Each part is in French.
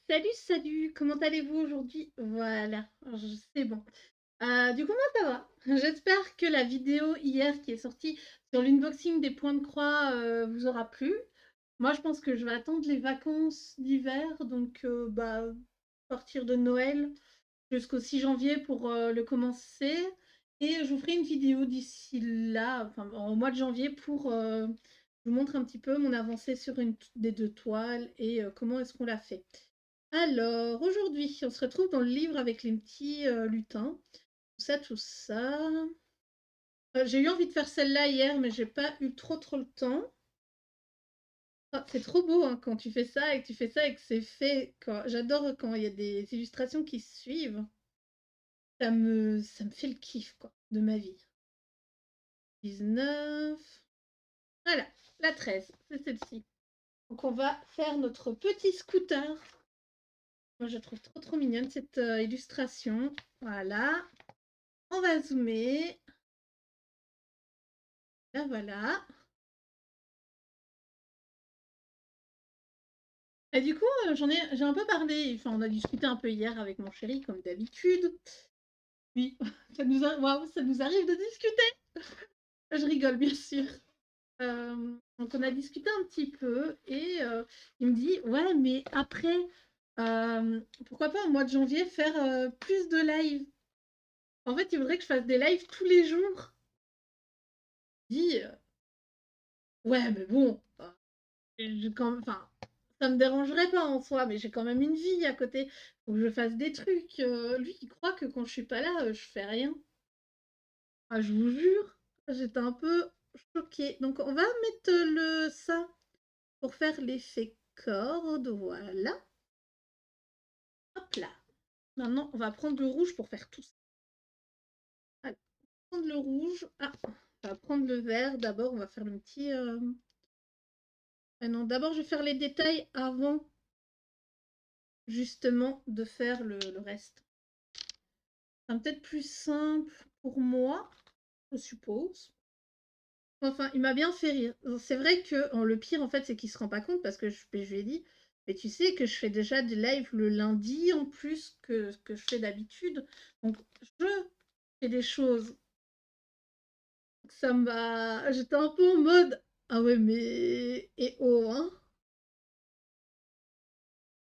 Salut, salut, comment allez-vous aujourd'hui? Voilà, c'est bon. Du coup, moi, ça va. J'espère que la vidéo hier qui est sortie sur l'unboxing des points de croix vous aura plu. Moi, je pense que je vais attendre les vacances d'hiver, donc à partir de Noël jusqu'au 6 janvier pour le commencer. Et je vous ferai une vidéo d'ici là, enfin au mois de janvier, pour vous montrer un petit peu mon avancée sur une des deux toiles et comment est-ce qu'on l'a fait. Alors, aujourd'hui, on se retrouve dans le livre avec les petits lutins. Tout ça, tout ça. J'ai eu envie de faire celle-là hier, mais j'ai pas eu trop le temps. Ah, c'est trop beau hein, quand tu fais ça et que tu fais ça et que c'est fait. J'adore quand il y a des illustrations qui se suivent. Ça me fait le kiff, quoi, de ma vie. 19. Voilà, la 13, c'est celle-ci. Donc on va faire notre petit scooter. Moi, je la trouve trop mignonne cette illustration. Voilà. On va zoomer. Là, voilà. Et du coup, j'ai un peu parlé. Enfin, on a discuté un peu hier avec mon chéri, comme d'habitude. Oui, waouh, ça nous arrive de discuter. Je rigole, bien sûr. Donc, on a discuté un petit peu et il me dit, ouais, mais après, pourquoi pas au mois de janvier faire plus de live. En fait, il voudrait que je fasse des lives tous les jours. Je dis, ouais, mais bon, enfin, ça me dérangerait pas en soi, mais j'ai quand même une vie à côté. Faut que je fasse des trucs. Lui, il croit que quand je suis pas là, je fais rien. Ah, je vous jure, j'étais un peu choquée. Donc, on va mettre le ça pour faire l'effet corde. Voilà. Hop là. Maintenant, on va prendre le rouge pour faire tout ça. Allez, on va prendre le rouge. Ah, on va prendre le vert. D'abord, on va faire le petit. Ah non, d'abord, je vais faire les détails avant justement de faire le reste. C'est peut-être plus simple pour moi, je suppose. Enfin, il m'a bien fait rire. C'est vrai que le pire, en fait, c'est qu'il se rend pas compte parce que je lui ai dit, mais tu sais que je fais déjà des lives le lundi en plus que je fais d'habitude. Donc, je fais des choses. Ça me va. J'étais un peu en mode, ah ouais, mais. Et oh, hein?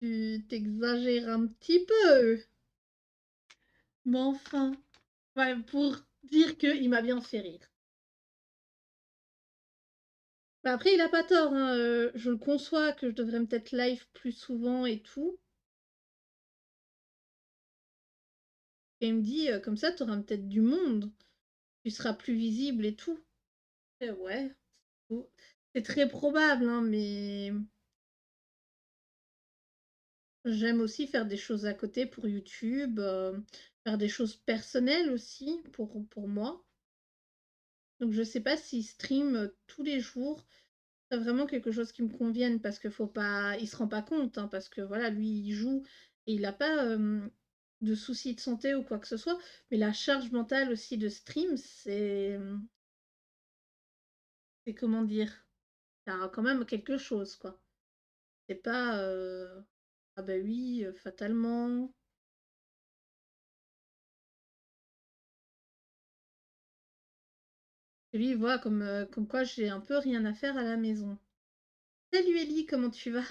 Tu t'exagères un petit peu. Mais enfin. Ouais, pour dire qu'il m'a bien fait rire. Bah après, il a pas tort, hein, je le conçois que je devrais peut-être live plus souvent et tout. Et il me dit, comme ça, tu auras peut-être du monde. Tu seras plus visible et tout. Et ouais, c'est très probable, hein, mais j'aime aussi faire des choses à côté pour YouTube, faire des choses personnelles aussi pour moi. Donc je sais pas si stream tous les jours, c'est vraiment quelque chose qui me convienne parce que faut pas, il se rend pas compte, hein, parce que voilà, lui il joue et il a pas de soucis de santé ou quoi que ce soit, mais la charge mentale aussi de stream, c'est comment dire, ça a quand même quelque chose quoi. C'est pas ah bah oui, fatalement. Et lui il voit comme quoi j'ai un peu rien à faire à la maison. Salut Ellie, comment tu vas?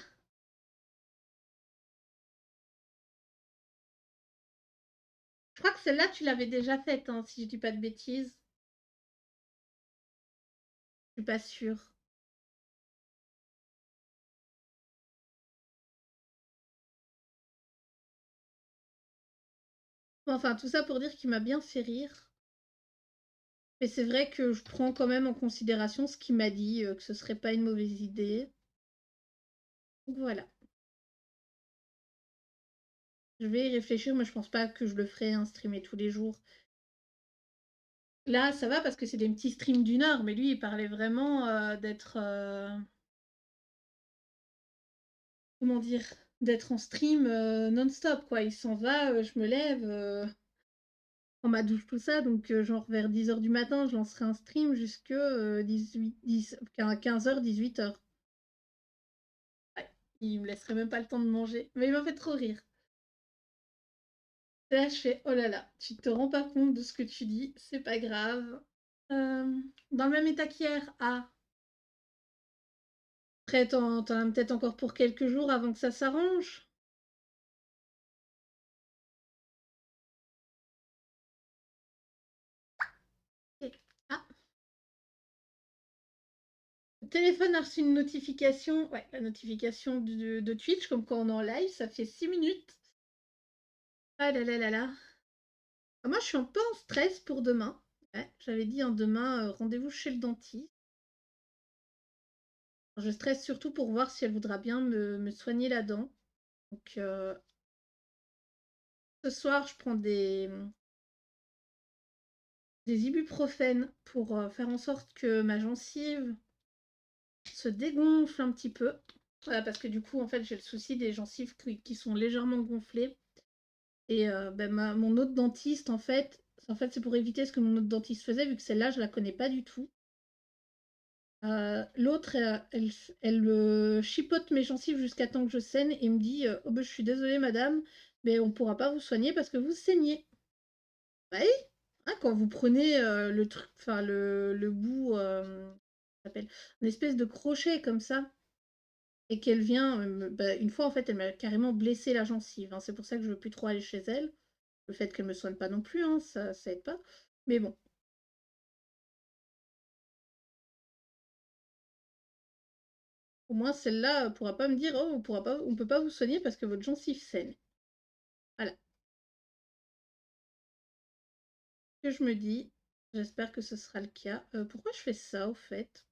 Je crois que celle-là tu l'avais déjà faite, hein, si je dis pas de bêtises. Je suis pas sûre. Bon, enfin, tout ça pour dire qu'il m'a bien fait rire. Mais c'est vrai que je prends quand même en considération ce qu'il m'a dit, que ce serait pas une mauvaise idée. Donc voilà. Je vais y réfléchir, mais je pense pas que je le ferai, hein, streamer tous les jours. Là, ça va parce que c'est des petits streams d'une heure, mais lui, il parlait vraiment d'être. Comment dire? D'être en stream non-stop, quoi. Il s'en va, je me lève, prends ma douche, tout ça. Donc, genre vers 10 h du matin, je lancerai un stream jusque 15 h, 18 h. Ouais. Il me laisserait même pas le temps de manger. Mais il m'a fait trop rire. Et là, je fais: «Oh là là, tu te rends pas compte de ce que tu dis, c'est pas grave». Dans le même état qu'hier? Ah, après tu as peut-être encore pour quelques jours avant que ça s'arrange? Et ah, le téléphone a reçu une notification, ouais, la notification de Twitch comme quoi on est en live, ça fait 6 minutes. Ah là là là là. Ah, moi, je suis un peu en stress pour demain. Ouais, j'avais dit, hein, demain, rendez-vous chez le dentiste. Je stresse surtout pour voir si elle voudra bien me soigner la dent. Donc, ce soir, je prends des ibuprofènes pour faire en sorte que ma gencive se dégonfle un petit peu. Voilà, parce que du coup, en fait, j'ai le souci des gencives qui sont légèrement gonflées. Et ben, mon autre dentiste, en fait, c'est pour éviter ce que mon autre dentiste faisait, vu que celle-là, je la connais pas du tout. L'autre, elle chipote mes gencives jusqu'à temps que je saigne et me dit «Oh ben, je suis désolée madame, mais on pourra pas vous soigner parce que vous saignez». Bah oui, hein, quand vous prenez le truc, enfin le bout, ça s'appelle, une espèce de crochet comme ça, et qu'elle vient, bah, une fois en fait, elle m'a carrément blessé la gencive, hein. C'est pour ça que je veux plus trop aller chez elle. Le fait qu'elle me soigne pas non plus, hein, ça aide pas. Mais bon, au moins celle-là pourra pas me dire «Oh, on peut pas vous soigner parce que votre gencive saigne». Voilà. Que je me dis, j'espère que ce sera le cas. Pourquoi je fais ça au fait?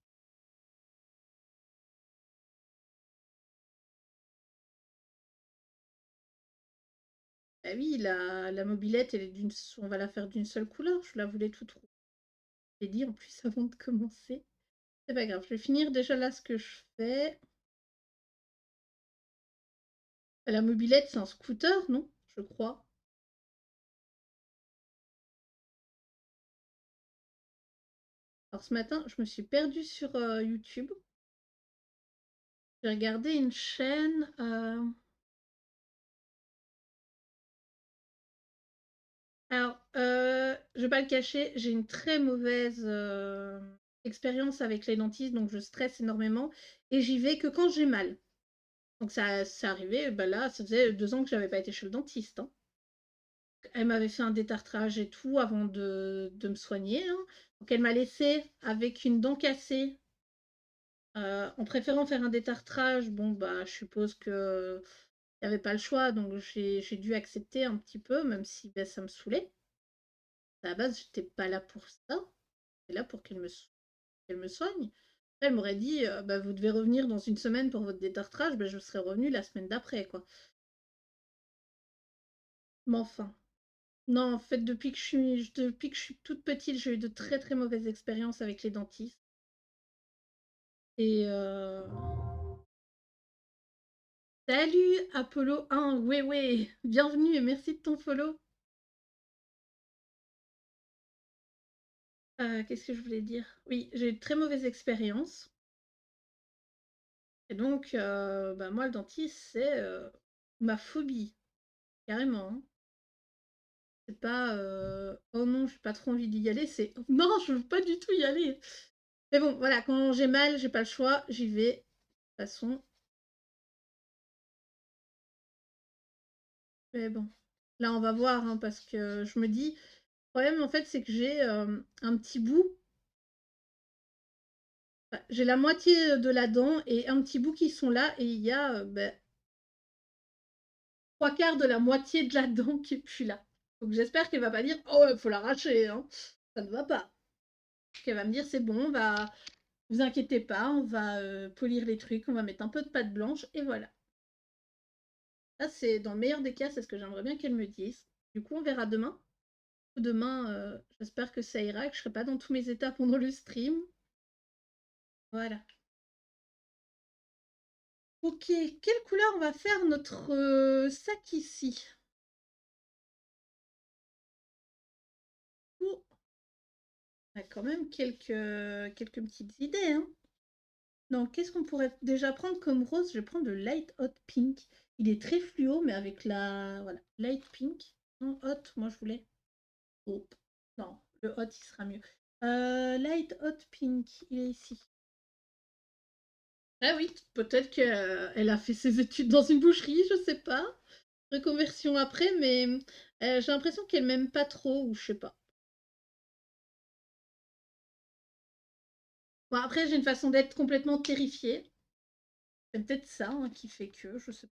Ah oui, la mobilette, elle est on va la faire d'une seule couleur. Je la voulais toute rouge. J'ai dit en plus avant de commencer. C'est pas grave, je vais finir déjà là ce que je fais. La mobilette, c'est un scooter, non? Je crois. Alors ce matin, je me suis perdue sur YouTube. J'ai regardé une chaîne. Alors, je vais pas le cacher, j'ai une très mauvaise expérience avec les dentistes, donc je stresse énormément et j'y vais que quand j'ai mal. Donc ça c'est arrivé, bah, là, ça faisait 2 ans que j'avais pas été chez le dentiste, hein. Elle m'avait fait un détartrage et tout avant de me soigner, hein. Donc elle m'a laissée avec une dent cassée, en préférant faire un détartrage. Bon, bah, je suppose qu'il y avait pas le choix, donc j'ai dû accepter un petit peu, même si, bah, ça me saoulait. À la base, j'étais pas là pour ça. J'étais là pour qu'elle me soigne. Elle m'aurait dit bah, vous devez revenir dans une semaine pour votre détartrage, bah, je serais revenue la semaine d'après, quoi. Mais enfin. Non, en fait, depuis que je suis toute petite, j'ai eu de très très mauvaises expériences avec les dentistes. Et salut Apollo 1, ouais ouais, bienvenue et merci de ton follow. Qu'est-ce que je voulais dire? Oui, j'ai eu de très mauvaises expériences. Et donc, bah, moi, le dentiste, c'est ma phobie, carrément, hein. C'est pas oh non, j'ai pas trop envie d'y aller, c'est non, je veux pas du tout y aller. Mais bon, voilà, quand j'ai mal, j'ai pas le choix, j'y vais. De toute façon, mais bon, là, on va voir, hein, parce que je me dis, le problème, en fait, c'est que j'ai un petit bout, enfin, j'ai la moitié de la dent et un petit bout qui sont là, et il y a bah, 3/4 de la moitié de la dent qui est plus là. Donc j'espère qu'elle va pas dire oh, il faut l'arracher, hein. Ça ne va pas. Qu'elle va me dire c'est bon, on va, vous inquiétez pas, on va polir les trucs, on va mettre un peu de pâte blanche et voilà. Là, c'est dans le meilleur des cas, c'est ce que j'aimerais bien qu'elle me dise. Du coup, on verra demain. Demain, j'espère que ça ira, que je serai pas dans tous mes états pendant le stream. Voilà. Ok, quelle couleur on va faire notre sac ici? Ouh, on a quand même quelques petites idées, hein. Non, qu'est-ce qu'on pourrait déjà prendre comme rose? Je vais prendre le Light Hot Pink. Il est très fluo, mais avec la... Voilà, Light Pink. Non, Hot, moi je voulais. Oh, non, le Hot, il sera mieux. Light Hot Pink, il est ici. Ah oui, peut-être qu'elle a fait ses études dans une boucherie, je sais pas. Reconversion après, mais j'ai l'impression qu'elle m'aime pas trop, ou je sais pas. Bon, après, j'ai une façon d'être complètement terrifiée. C'est peut-être ça hein, qui fait que, je sais pas.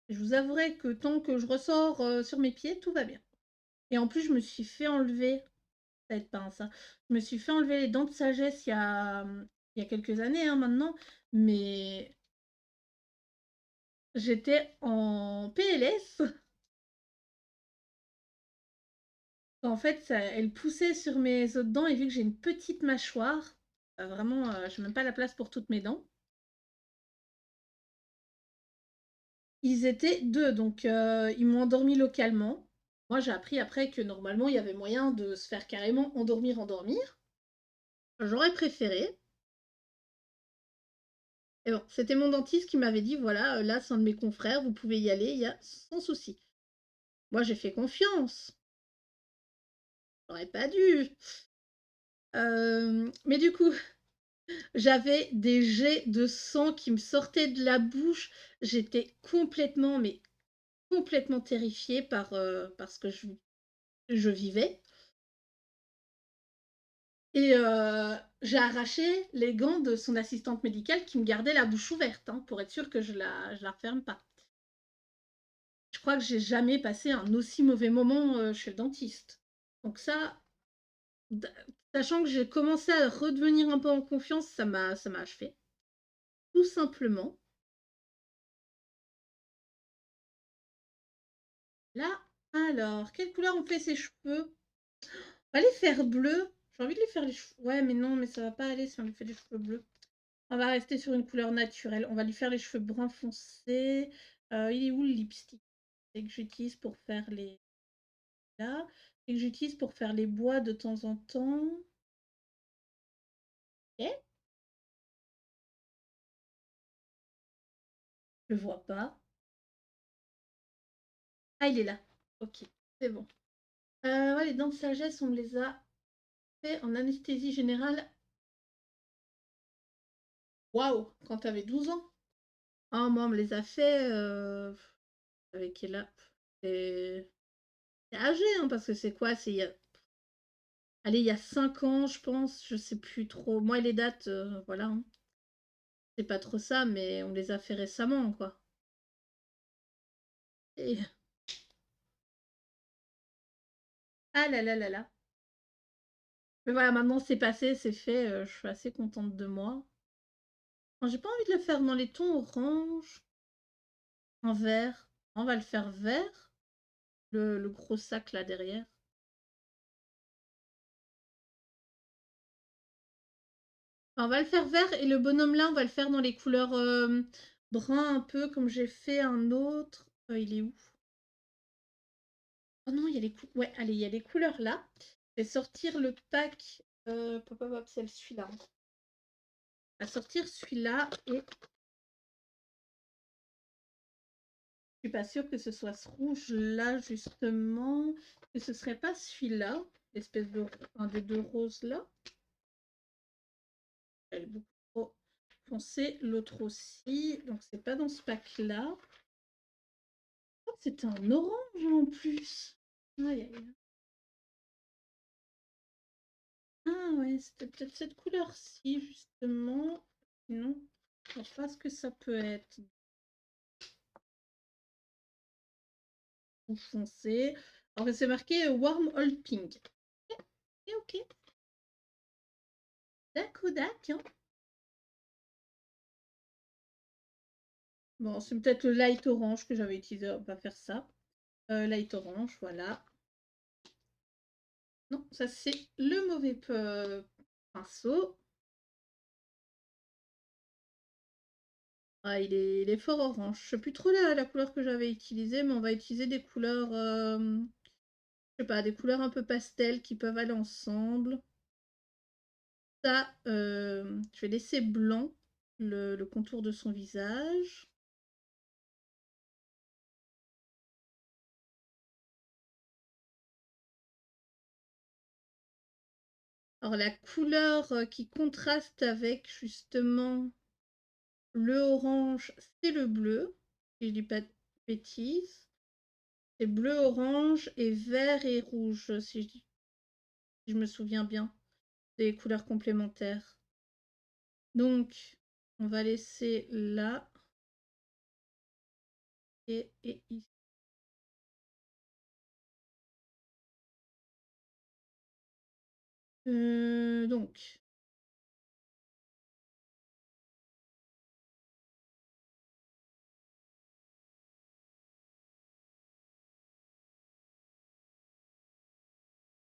Je vous avouerai que tant que je ressors sur mes pieds, tout va bien. Et en plus, je me suis fait enlever, peut-être pas hein, ça, je me suis fait enlever les dents de sagesse il y a quelques années hein, maintenant, mais j'étais en PLS. En fait, elle poussait sur mes autres dents et vu que j'ai une petite mâchoire, vraiment, j'ai même pas la place pour toutes mes dents. Ils étaient deux, donc ils m'ont endormi localement. Moi, j'ai appris après que normalement, il y avait moyen de se faire carrément endormir. J'aurais préféré. Et bon, c'était mon dentiste qui m'avait dit, voilà, là, c'est un de mes confrères, vous pouvez y aller, il y a sans souci. Moi, j'ai fait confiance. J'aurais pas dû. Mais du coup, j'avais des jets de sang qui me sortaient de la bouche. J'étais complètement, mais complètement terrifiée par ce que je vivais. Et j'ai arraché les gants de son assistante médicale qui me gardait la bouche ouverte hein, pour être sûre que je la referme pas. Je crois que j'ai jamais passé un aussi mauvais moment chez le dentiste. Donc ça, sachant que j'ai commencé à redevenir un peu en confiance, ça m'a achevé. Tout simplement. Là, alors, quelle couleur on fait ses cheveux? On va les faire bleus. J'ai envie de les faire les cheveux. Ouais, mais non, mais ça va pas aller si on lui fait les cheveux bleus. On va rester sur une couleur naturelle. On va lui faire les cheveux brun foncé. Il est où le lipstick? Et que j'utilise pour faire les... Là. Et que j'utilise pour faire les bois de temps en temps. Ok. Je le vois pas. Ah, il est là. Ok, c'est bon. Ouais, les dents de sagesse, on me les a fait en anesthésie générale. Waouh, quand t'avais 12 ans. Ah, moi, on me les a fait avec quel âge? C'est âgé, hein, parce que c'est quoi? C'est il y a... Allez, il y a 5 ans, je pense, je sais plus trop. Moi, les dates, voilà, hein. C'est pas trop ça, mais on les a fait récemment, quoi. Et... Ah là là là là. Mais voilà, maintenant c'est passé, c'est fait, je suis assez contente de moi. J'ai pas envie de le faire dans les tons orange, en vert. On va le faire vert, le gros sac là derrière. Enfin, on va le faire vert et le bonhomme là, on va le faire dans les couleurs brun un peu comme j'ai fait un autre. Il est où? Oh non, il y a les ouais, allez, il y a les couleurs là. Je vais sortir le pack. Pop, hop, hop, c'est celui-là. On va sortir celui-là et je suis pas sûre que ce soit ce rouge-là, justement. Que ce serait pas celui-là, l'espèce de un des deux roses là. Elle est beaucoup trop foncée, l'autre aussi. Donc c'est pas dans ce pack-là. Oh, c'est un orange en plus. Aïe, aïe, aïe. Ah ouais, c'était peut-être cette couleur-ci, justement. Non, je ne sais pas ce que ça peut être. Ou foncé. Alors c'est marqué Warm Old Pink. Ok, ok. Dac, hein. Bon, c'est peut-être le light orange que j'avais utilisé. On va faire ça. Light orange, voilà. Non, ça c'est le mauvais pinceau. Ah, il est fort orange. Je sais plus trop la couleur que j'avais utilisée, mais on va utiliser des couleurs, je sais pas, des couleurs un peu pastel qui peuvent aller ensemble. ça, je vais laisser blanc le contour de son visage. Alors la couleur, qui contraste avec justement le orange, c'est le bleu, si je dis pas de bêtises. C'est bleu, orange et vert et rouge, si je me souviens bien, des couleurs complémentaires. Donc, on va laisser là et ici. Donc,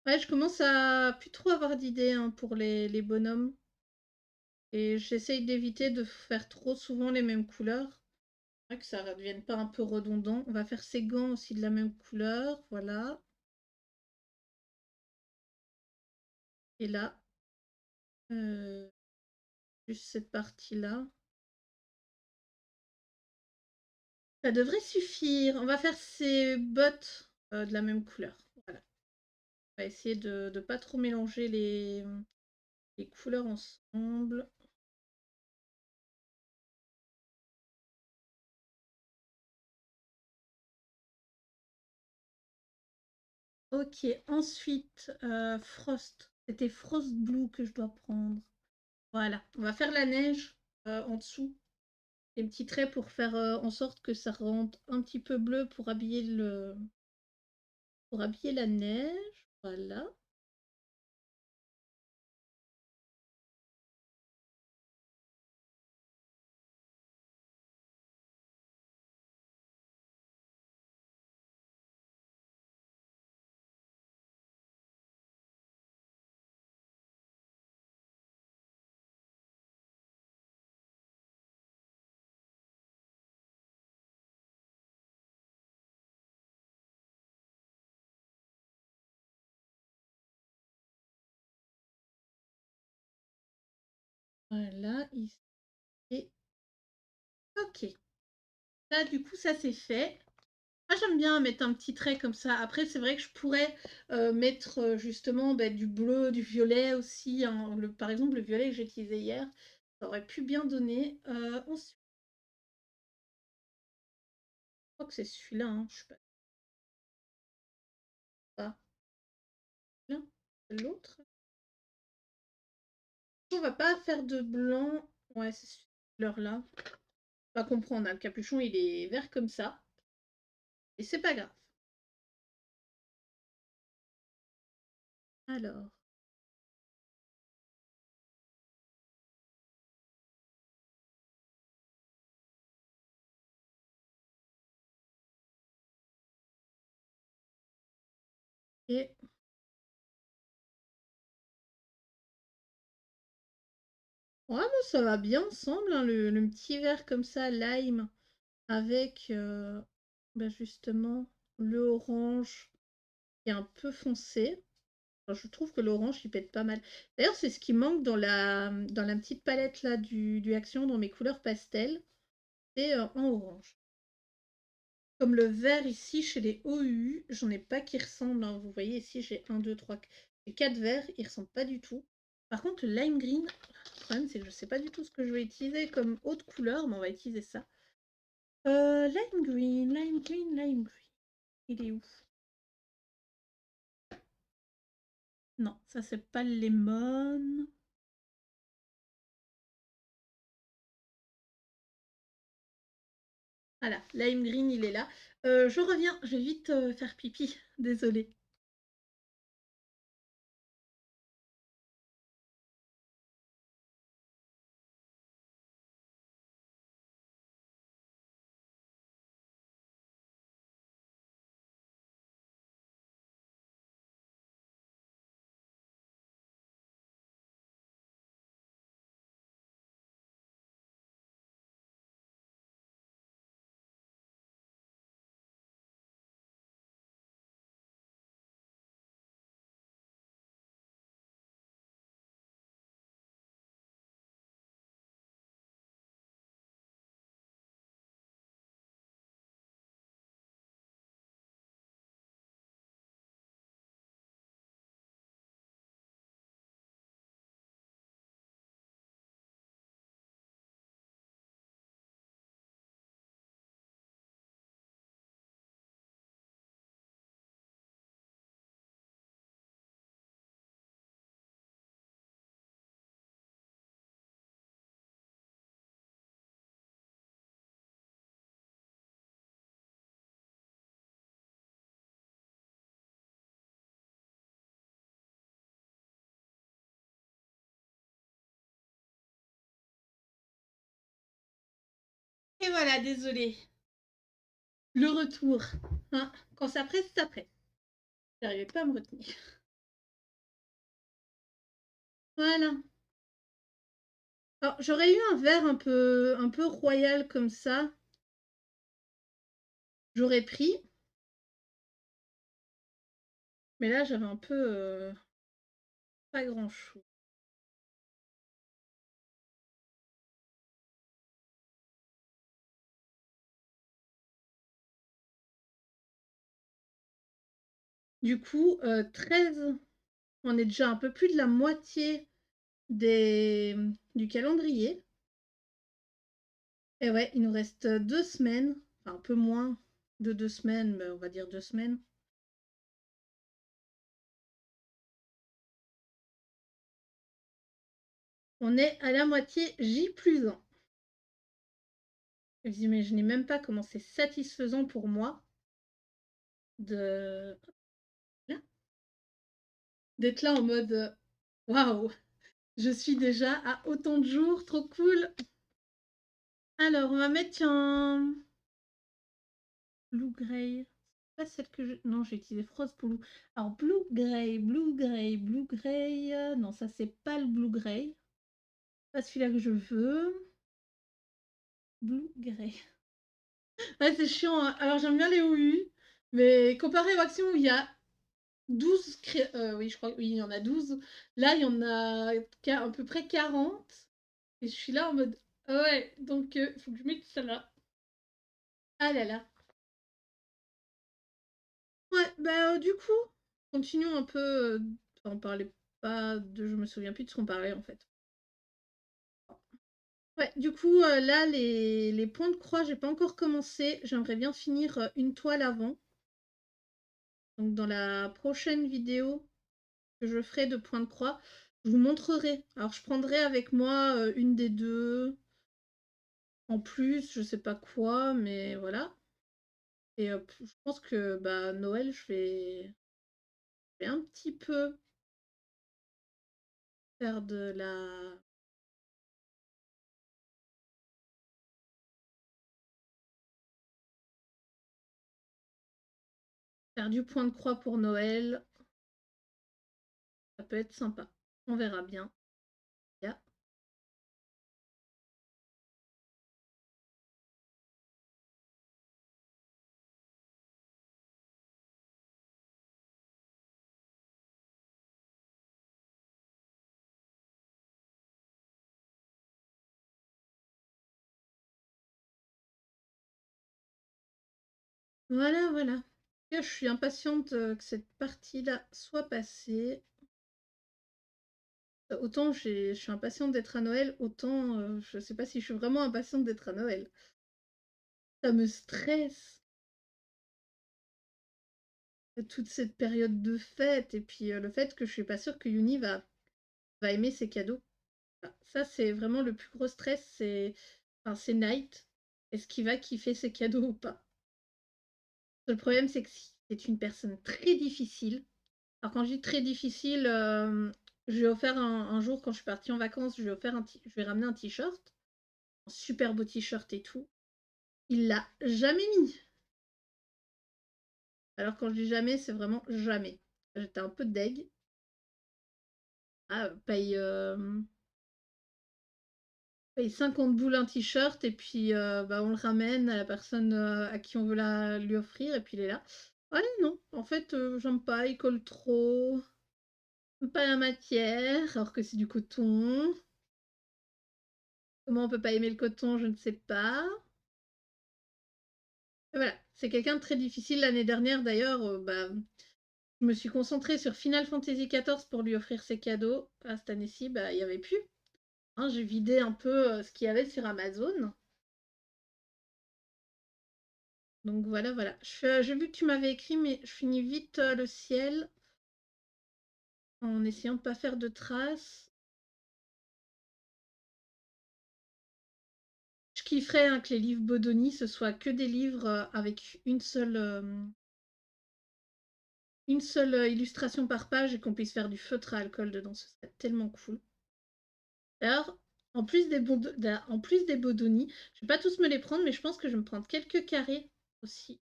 ouais, je commence à plus trop avoir d'idées hein, pour les bonhommes. Et j'essaye d'éviter de faire trop souvent les mêmes couleurs. Que ça ne devienne pas un peu redondant. On va faire ses gants aussi de la même couleur, voilà. Et là, juste cette partie-là. Ça devrait suffire. On va faire ses bottes de la même couleur. Voilà. On va essayer de ne pas trop mélanger les couleurs ensemble. Ok, ensuite, Frost. C'était Frost Blue que je dois prendre. Voilà, on va faire la neige en dessous. Des petits traits pour faire en sorte que ça rende un petit peu bleu pour habiller la neige. Voilà. Voilà, ici. Ok. Là, du coup, ça c'est fait. Moi, j'aime bien mettre un petit trait comme ça. Après, c'est vrai que je pourrais mettre justement du bleu, du violet aussi, hein. Par exemple, le violet que j'ai utilisé hier, ça aurait pu bien donner. Ensuite, je crois que c'est celui-là, hein. Je sais pas. Là, c'est l'autre. On va pas faire de blanc. Ouais, c'est cette couleur-là. On va comprendre, hein. Le capuchon, il est vert comme ça. Et c'est pas grave. Alors. Et ouais, bon, ça va bien ensemble, hein, le petit vert comme ça, lime, avec justement le orange qui est un peu foncé. Enfin, je trouve que l'orange il pète pas mal. D'ailleurs, c'est ce qui manque dans la petite palette là du Action, dans mes couleurs pastel, c'est en orange. Comme le vert ici chez les OU, j'en ai pas qui ressemblent, hein. Vous voyez ici, j'ai 1, 2, 3, j'ai 4 verts, ils ressemblent pas du tout. Par contre, le lime green, le problème c'est que je sais pas du tout ce que je vais utiliser comme autre couleur, mais on va utiliser ça. Lime green, lime green, lime green. Il est où? Non, ça c'est pas le lemon. Voilà, lime green, il est là. Je reviens, je vais vite faire pipi. Désolée. Et voilà, désolée. Le retour. Hein, quand ça presse, ça presse. J'arrivais pas à me retenir. Voilà. Alors, j'aurais eu un verre un peu royal comme ça. J'aurais pris. Mais là, j'avais un peu pas grand-chose. Du coup, 13, on est déjà un peu plus de la moitié du calendrier. Et ouais, il nous reste 2 semaines, enfin un peu moins de 2 semaines, mais on va dire 2 semaines. On est à la moitié J+1. Vous imaginez même pas comment c'est satisfaisant pour moi de d'être là en mode waouh, je suis déjà à autant de jours, trop cool. Alors, on va mettre un Blue Gray. Pas celle que je. Non, j'ai utilisé Frost Blue. Alors, Blue Gray, Blue Gray, Blue Gray. Non, ça, c'est pas le Blue Gray. Pas celui-là que je veux. Blue Gray. Ouais, c'est chiant, hein. Alors, j'aime bien les OU. Mais comparé au Action où il y a 12 oui, je crois oui, il y en a 12. Là, il y en a à peu près 40. Et je suis là en mode ah ouais, donc il faut que je mette ça là. Ah là là. Ouais, bah du coup, continuons un peu. Enfin, on parlait pas de. Je me souviens plus de ce qu'on parlait en fait. Ouais, du coup, là, les points de croix, j'ai pas encore commencé. J'aimerais bien finir une toile avant. Donc, dans la prochaine vidéo que je ferai de points de croix, je vous montrerai. Alors, je prendrai avec moi une des deux. En plus, je sais pas quoi, mais voilà. Et je pense que bah, Noël, je vais un petit peu faire de la. Faire du point de croix pour Noël. Ça peut être sympa. On verra bien. Yeah. Voilà, voilà. Je suis impatiente que cette partie-là soit passée. Autant je suis impatiente d'être à Noël, autant je sais pas si je suis vraiment impatiente d'être à Noël. Ça me stresse. Toute cette période de fête et puis le fait que je suis pas sûre que Yuni va aimer ses cadeaux. Ça, c'est vraiment le plus gros stress, c'est Night. Est-ce qu'il va kiffer ses cadeaux ou pas? Le problème, c'est que c'est une personne très difficile. Alors quand je dis très difficile, je lui ai offert un jour quand je suis partie en vacances, je lui ai ramené un t-shirt, un super beau t-shirt et tout. Il l'a jamais mis. Alors quand je dis jamais, c'est vraiment jamais. J'étais un peu deg. Ah, paye 50 boules un t-shirt et puis bah, on le ramène à la personne à qui on veut lui offrir et puis il est là. Ah non, en fait, j'aime pas, il colle trop. J'aime pas la matière, alors que c'est du coton. Comment on peut pas aimer le coton, je ne sais pas. Et voilà, c'est quelqu'un de très difficile. L'année dernière, d'ailleurs, bah, je me suis concentrée sur Final Fantasy XIV pour lui offrir ses cadeaux. Ah, cette année-ci, bah, il n'y avait plus. Hein, j'ai vidé un peu ce qu'il y avait sur Amazon. Donc voilà, voilà. J'ai vu que tu m'avais écrit, mais je finis vite le ciel en essayant de ne pas faire de traces. Je kifferais hein, que les livres Bodoni, ce soit que des livres avec une seule illustration par page et qu'on puisse faire du feutre à alcool dedans. Ce serait tellement cool. D'ailleurs, En plus des Bodoni, je vais pas tous me les prendre, mais je pense que je vais me prendre quelques carrés aussi.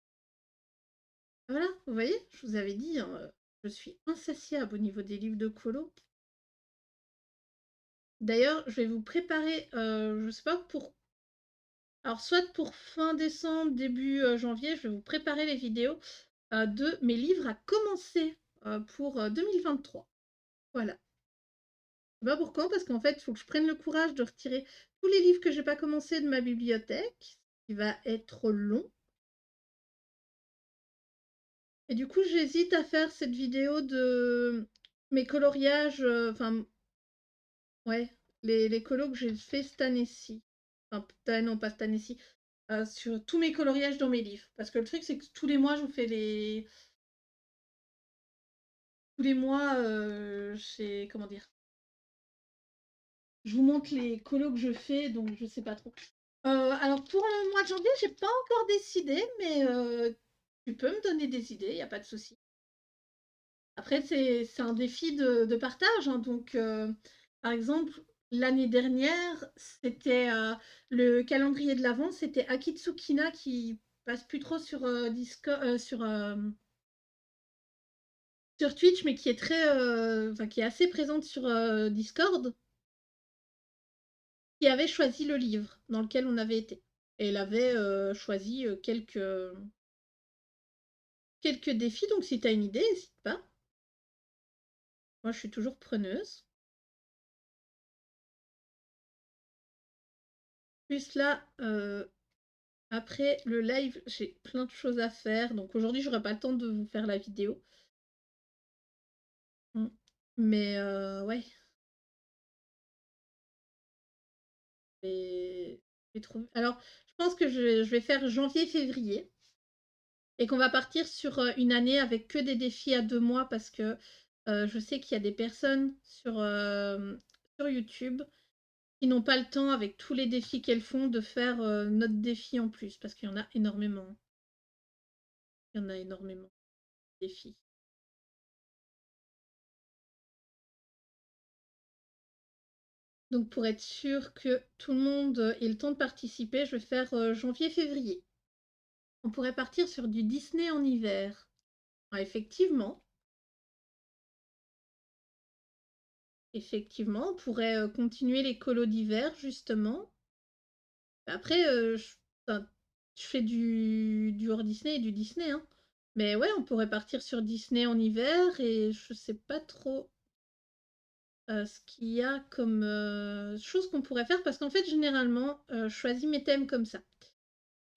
Voilà, vous voyez, je vous avais dit, hein, je suis insatiable au niveau des livres de colo. D'ailleurs, je vais vous préparer, je sais pas pour... Alors, soit pour fin décembre, début janvier, je vais vous préparer les vidéos de mes livres à commencer pour 2023. Voilà. Je sais pas pour quand, parce qu'en fait, il faut que je prenne le courage de retirer tous les livres que j'ai pas commencé de ma bibliothèque, ce qui va être long. Et du coup, j'hésite à faire cette vidéo de mes coloriages, enfin, ouais, les colos que j'ai fait cette année-ci. Enfin, non, pas cette année-ci. Sur tous mes coloriages dans mes livres. Parce que le truc, c'est que tous les mois, je vous fais les... Tous les mois, comment dire? Je vous montre les colos que je fais, donc je sais pas trop. Alors pour le mois de janvier, j'ai pas encore décidé, mais tu peux me donner des idées, y a pas de souci. Après, c'est un défi de partage, hein, donc par exemple, l'année dernière, c'était le calendrier de l'Avent, c'était Akitsukina qui passe plus trop sur Discord, sur Twitch, mais qui est très, enfin, qui est assez présente sur Discord, qui avait choisi le livre dans lequel on avait été. Et elle avait choisi quelques défis, donc si tu as une idée, n'hésite pas. Moi, je suis toujours preneuse. Plus là, après le live, j'ai plein de choses à faire. Donc aujourd'hui, j'aurai pas le temps de vous faire la vidéo. Mais ouais. Alors, je pense que je vais faire janvier-février. Et qu'on va partir sur une année avec que des défis à 2 mois parce que je sais qu'il y a des personnes sur YouTube qui n'ont pas le temps avec tous les défis qu'elles font de faire notre défi en plus parce qu'il y en a énormément. Il y en a énormément de défis. Donc pour être sûr que tout le monde ait le temps de participer, je vais faire janvier-février. On pourrait partir sur du Disney en hiver. Ah, effectivement, on pourrait continuer les colos d'hiver justement. Après, enfin, je fais du hors Disney et du Disney, hein. Mais ouais, on pourrait partir sur Disney en hiver et je sais pas trop ce qu'il y a comme chose qu'on pourrait faire parce qu'en fait, généralement, je choisis mes thèmes comme ça.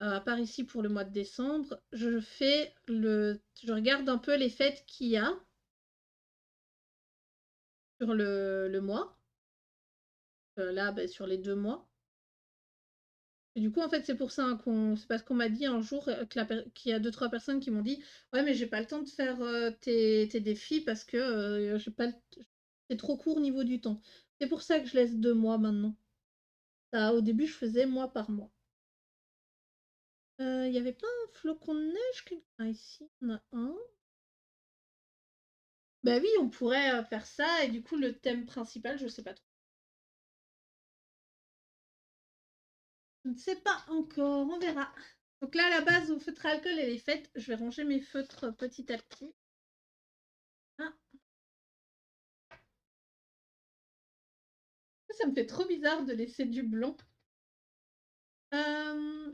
À part ici pour le mois de décembre, je regarde un peu les fêtes qu'il y a sur le mois. Là, bah, sur les 2 mois. Et du coup, en fait, c'est pour ça hein, c'est parce qu'on m'a dit un jour qu'il y a 2-3 personnes qui m'ont dit ouais, mais j'ai pas le temps de faire tes défis parce que j'ai pas c'est trop court au niveau du temps. C'est pour ça que je laisse 2 mois maintenant. Au début, je faisais mois par mois. Il y avait pas un flocon de neige ici, il y en a un. Bah oui, on pourrait faire ça et du coup, le thème principal, je sais pas trop. Je ne sais pas encore, on verra. Donc là, à la base, au feutre à alcool, elle est faite. Je vais ranger mes feutres petit à petit. Ah, ça me fait trop bizarre de laisser du blanc. Euh,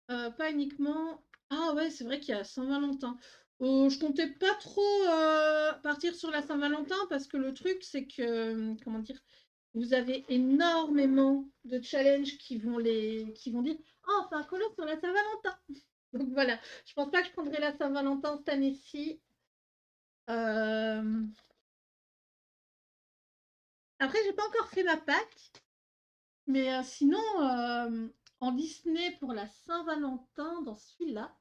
pas uniquement. Ah ouais, c'est vrai qu'il y a Saint-Valentin. Je comptais pas trop partir sur la Saint-Valentin parce que le truc, c'est que, comment dire, vous avez énormément de challenges qui vont dire oh, on fait un colo sur la Saint-Valentin. Donc voilà, je pense pas que je prendrai la Saint-Valentin cette année-ci. Après, j'ai pas encore fait ma Pâques, mais sinon, en Disney pour la Saint-Valentin, dans celui-là,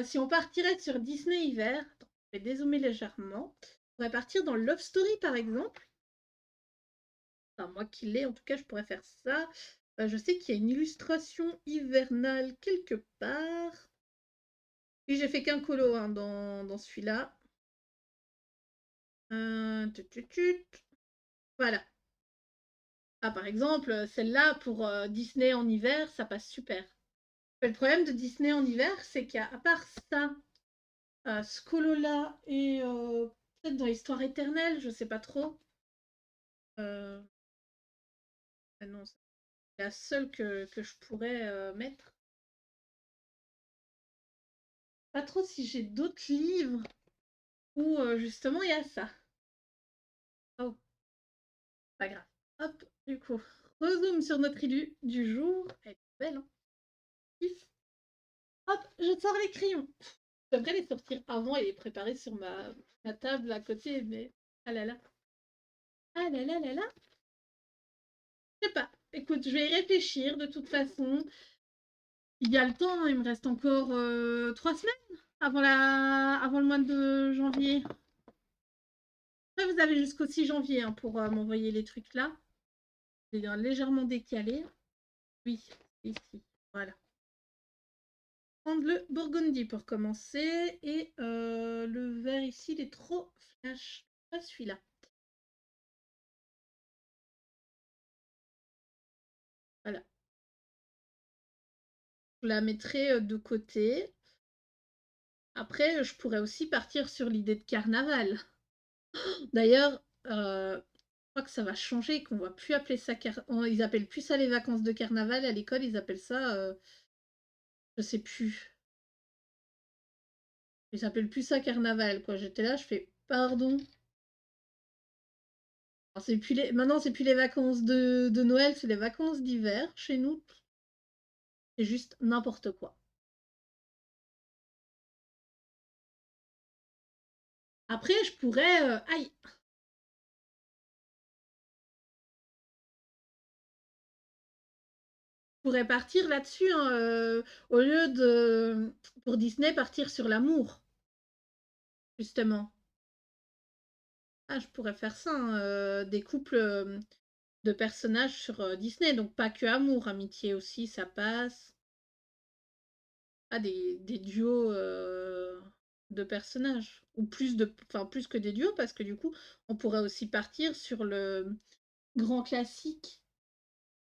si on partirait sur Disney hiver, attends, je vais dézoomer légèrement. On pourrait partir dans Love Story par exemple. Enfin, moi qui l'ai, en tout cas, je pourrais faire ça. Je sais qu'il y a une illustration hivernale quelque part. Puis j'ai fait qu'un colo hein, dans celui-là. Tut, tut, tut. Voilà. Ah, par exemple, celle-là pour Disney en hiver, ça passe super. Mais le problème de Disney en hiver, c'est qu'à part ça, ce colo-là et peut-être dans Histoire éternelle, je sais pas trop. Ah non, c'est la seule que je pourrais mettre. Pas trop si j'ai d'autres livres où justement il y a ça. Oh, pas grave. Hop, du coup, rezoom sur notre élu du jour. Elle est belle, hein. Kiff. Hop, je sors les crayons. Je devrais les sortir avant et les préparer sur ma table à côté, mais ah là là. Ah là là là là. Je sais pas. Écoute, je vais y réfléchir de toute façon. Il y a le temps, il me reste encore 3 semaines avant le mois de janvier. Après, vous avez jusqu'au 6 janvier hein, pour m'envoyer les trucs là. C'est légèrement décalé. Oui, ici. Voilà. Prendre le Burgundy pour commencer. Et le vert ici, il est trop flash. Pas celui-là. Voilà. Je la mettrai de côté. Après, je pourrais aussi partir sur l'idée de carnaval. D'ailleurs, je crois que ça va changer, qu'on va plus appeler ça ils appellent plus ça les vacances de carnaval à l'école, ils appellent ça je sais plus. Ils appellent plus ça carnaval quoi. J'étais là, je fais pardon. Alors, maintenant c'est plus les vacances de Noël, c'est les vacances d'hiver chez nous. C'est juste n'importe quoi. Après je pourrais aïe. Je pourrais partir là-dessus hein, au lieu de pour Disney partir sur l'amour justement. Ah, je pourrais faire ça, hein, des couples de personnages sur Disney, donc pas que amour, amitié aussi, ça passe. Ah, des duos de personnages, ou enfin plus que des duos, parce que du coup, on pourrait aussi partir sur le grand classique.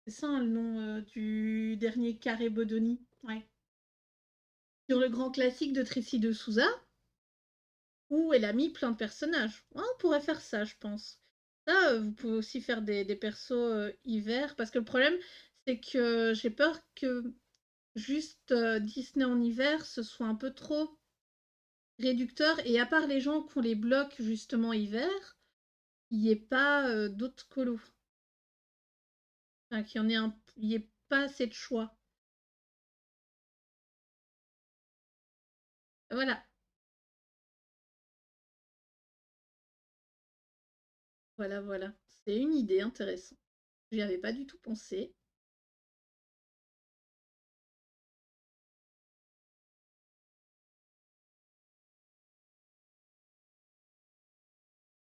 C'est ça hein, le nom du dernier Carré Bodoni. Ouais. Sur le grand classique de Tracy de Souza, où elle a mis plein de personnages. Ouais, on pourrait faire ça, je pense. Ça, vous pouvez aussi faire des persos hiver, parce que le problème, c'est que j'ai peur que juste Disney en hiver, ce soit un peu trop réducteur, et à part les gens qui ont les blocs justement hiver, il n'y ait pas d'autres colos. Enfin, il n'y ait pas assez de choix. Voilà, voilà, voilà. C'est une idée intéressante. J'y avais pas du tout pensé.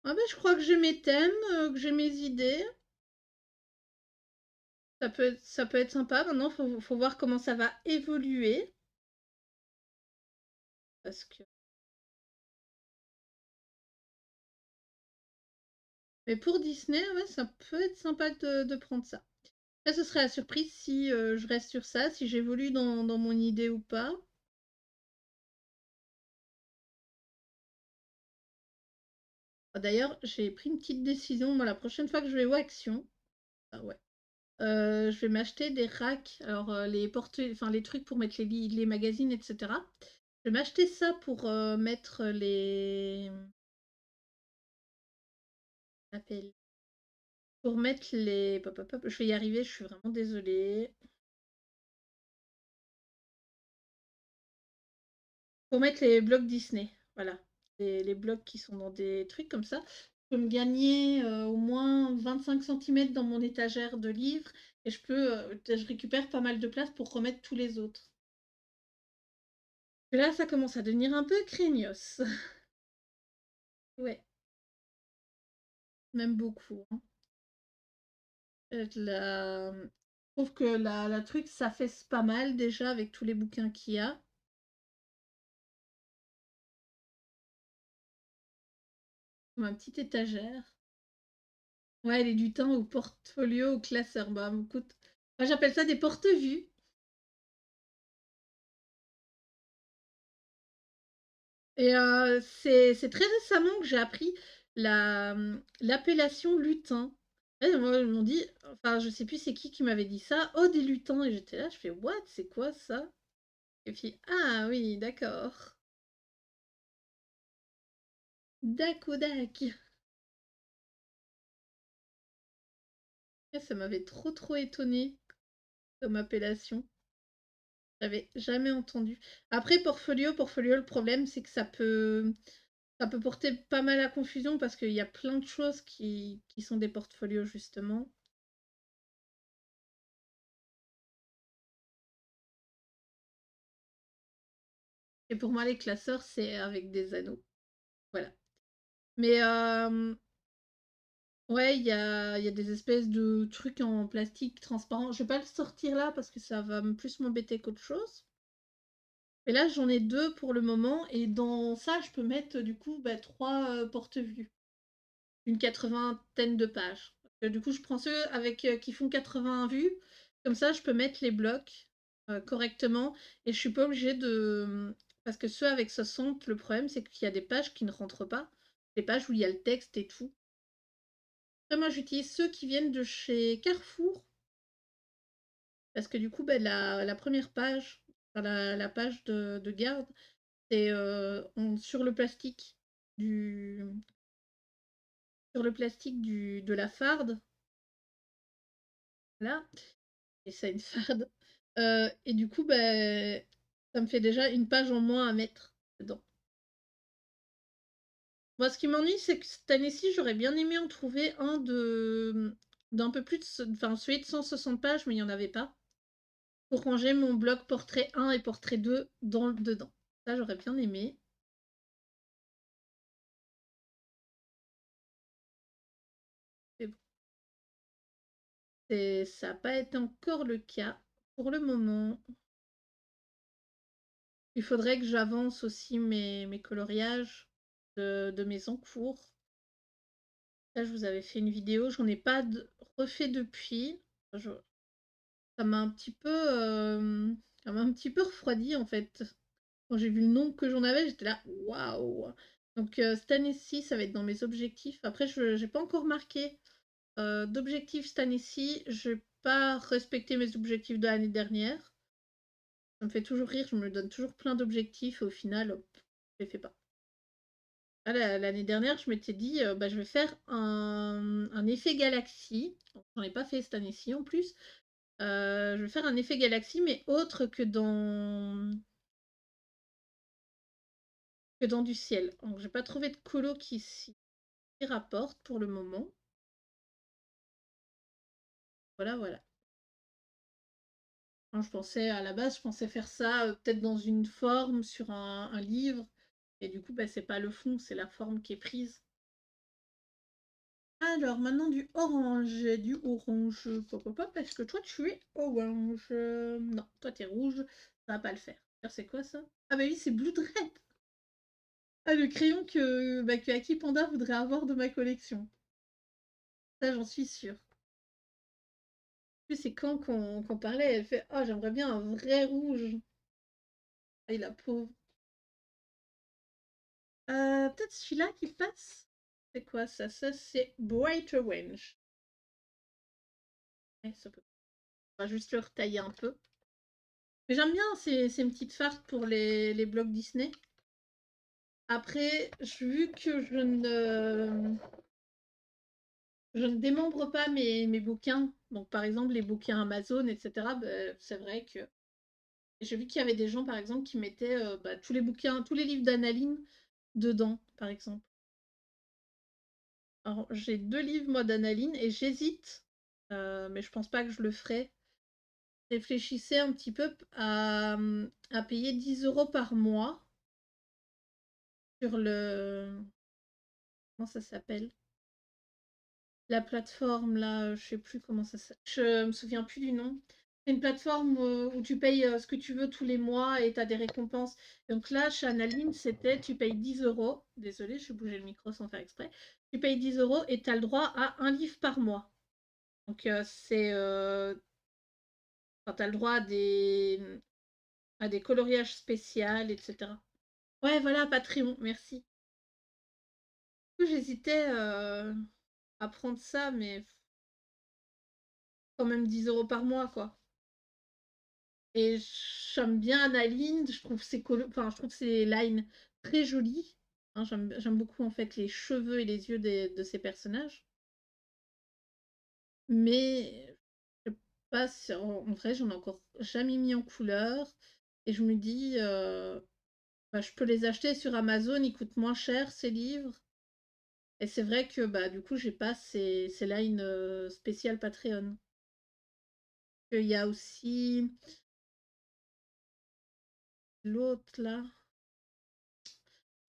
Ah ben, je crois que j'ai mes thèmes, que j'ai mes idées. Ça peut être sympa. Maintenant, faut voir comment ça va évoluer. Parce que... Mais pour Disney, ouais, ça peut être sympa de prendre ça. Là, ce serait la surprise si je reste sur ça, si j'évolue dans mon idée ou pas. Ah, d'ailleurs, j'ai pris une petite décision. Moi, la prochaine fois que je vais au Action, ah ouais, je vais m'acheter des racks. Alors, enfin, les trucs pour mettre les magazines, etc. Je vais m'acheter ça pour mettre les... appelle pour mettre les... Pop, pop, pop. Je vais y arriver, je suis vraiment désolée. Pour mettre les blocs Disney, voilà. Les blocs qui sont dans des trucs comme ça. Je peux me gagner au moins 25 cm dans mon étagère de livres et je récupère pas mal de place pour remettre tous les autres. Et là, ça commence à devenir un peu craignos. Ouais, même beaucoup. Hein. Je trouve que la truc, ça fait pas mal déjà avec tous les bouquins qu'il y a. ma petite étagère. Ouais, les lutins au portfolio, au classeur. Bah, écoute, moi j'appelle ça des porte-vues. Et c'est très récemment que j'ai appris l'appellation lutin. Ouais, moi, ils m'ont dit, enfin, je sais plus c'est qui m'avait dit ça. Oh, des lutins. Et j'étais là, je fais, what, c'est quoi ça? Et puis, ah oui, d'accord. Dakodak. Ça m'avait trop étonné comme appellation. J'avais jamais entendu. Après, portfolio, le problème, c'est que ça peut porter pas mal à confusion parce qu'il y a plein de choses qui sont des portfolios, justement. Et pour moi, les classeurs, c'est avec des anneaux. Voilà. Mais ouais, il y a des espèces de trucs en plastique transparent. Je vais pas le sortir là parce que ça va plus m'embêter qu'autre chose. Et là, j'en ai deux pour le moment. Et dans ça, je peux mettre du coup bah, trois porte-vues. Une 80aine de pages. Du coup, je prends ceux avec qui font 80 vues. Comme ça, je peux mettre les blocs correctement. Et je suis pas obligée de. Parce que ceux avec 60, le problème, c'est qu'il y a des pages qui ne rentrent pas. Des pages où il y a le texte et tout. Après, moi, j'utilise ceux qui viennent de chez Carrefour. Parce que du coup, ben, la première page, enfin, la page de garde, c'est sur le plastique du, de la farde. Là. Et ça a une farde. Et du coup, ben, ça me fait déjà une page en moins à mettre dedans. Moi, ce qui m'ennuie, c'est que cette année-ci, j'aurais bien aimé en trouver un d'un peu plus de. Enfin, celui de 160 pages, mais il n'y en avait pas. Pour ranger mon bloc portrait 1 et portrait 2 dedans. Ça, j'aurais bien aimé. Mais bon, ça n'a pas été encore le cas pour le moment. Il faudrait que j'avance aussi mes coloriages de mes encours. Là, je vous avais fait une vidéo, j'en ai pas refait depuis. Je- Ça m'a un petit peu, ça m'a un petit peu refroidi en fait. Quand j'ai vu le nombre que j'en avais, j'étais là, waouh! Donc cette année-ci, ça va être dans mes objectifs. Après, je n'ai pas encore marqué d'objectifs cette année-ci. Je n'ai pas respecté mes objectifs de l'année dernière. Ça me fait toujours rire, je me donne toujours plein d'objectifs et au final, hop, je les fais pas. L'année dernière, je m'étais dit, bah, je vais faire un effet galaxie. J'en ai pas fait cette année-ci en plus. Je vais faire un effet galaxie, mais autre que dans du ciel. Donc, j'ai pas trouvé de colo qui s'y rapporte pour le moment. Voilà, voilà. Je pensais, à la base, je pensais faire ça peut-être dans une forme, sur un livre. Et du coup, bah, c'est pas le fond, c'est la forme qui est prise. Alors, maintenant du orange, parce que toi tu es orange. Non, toi t'es rouge, ça va pas le faire. Alors, c'est quoi ça? Ah bah oui, c'est Blue Dread. Ah, le crayon que Aki Panda voudrait avoir de ma collection. Ça, j'en suis sûre. En plus, c'est quand qu'on parlait, elle fait «Ah, j'aimerais bien un vrai rouge». Ah, la pauvre. Peut-être celui-là qui passe? C'est quoi ça? Ça, c'est Bright Orange. Ouais, ça peut. On va juste le retailler un peu. Mais j'aime bien ces petites farces pour les blocs Disney. Après, vu que je ne démembre pas mes bouquins, donc par exemple les bouquins Amazon, etc., bah, c'est vrai que j'ai vu qu'il y avait des gens, par exemple, qui mettaient bah, tous les bouquins, tous les livres d'Analine dedans, par exemple. Alors, j'ai 2 livres, moi, d'Analine, et j'hésite, mais je pense pas que je le ferai. Réfléchissez un petit peu à payer 10 € par mois sur comment ça s'appelle? La plateforme là, je sais plus comment ça s'appelle. Je me souviens plus du nom. C'est une plateforme où tu payes ce que tu veux tous les mois et tu as des récompenses. Donc là, chez Analine, c'était tu payes 10 euros. Désolée, je suis bougé le micro sans faire exprès. Tu payes 10 euros et tu as le droit à un livre par mois. Donc c'est. Enfin, tu as le droit à des coloriages spéciaux, etc. Ouais, voilà, Patreon, merci. Du coup, j'hésitais à prendre ça, mais quand même 10 euros par mois, quoi. Et j'aime bien Analine, je trouve enfin, je trouve ses lines très jolies. Hein, j'aime beaucoup en fait les cheveux et les yeux de ces personnages. Mais je sais pas en vrai, j'en ai encore jamais mis en couleur. Et je me dis, bah, je peux les acheter sur Amazon, ils coûtent moins cher ces livres. Et c'est vrai que bah du coup j'ai pas ces lines spéciales Patreon. Il y a aussi l'autre là,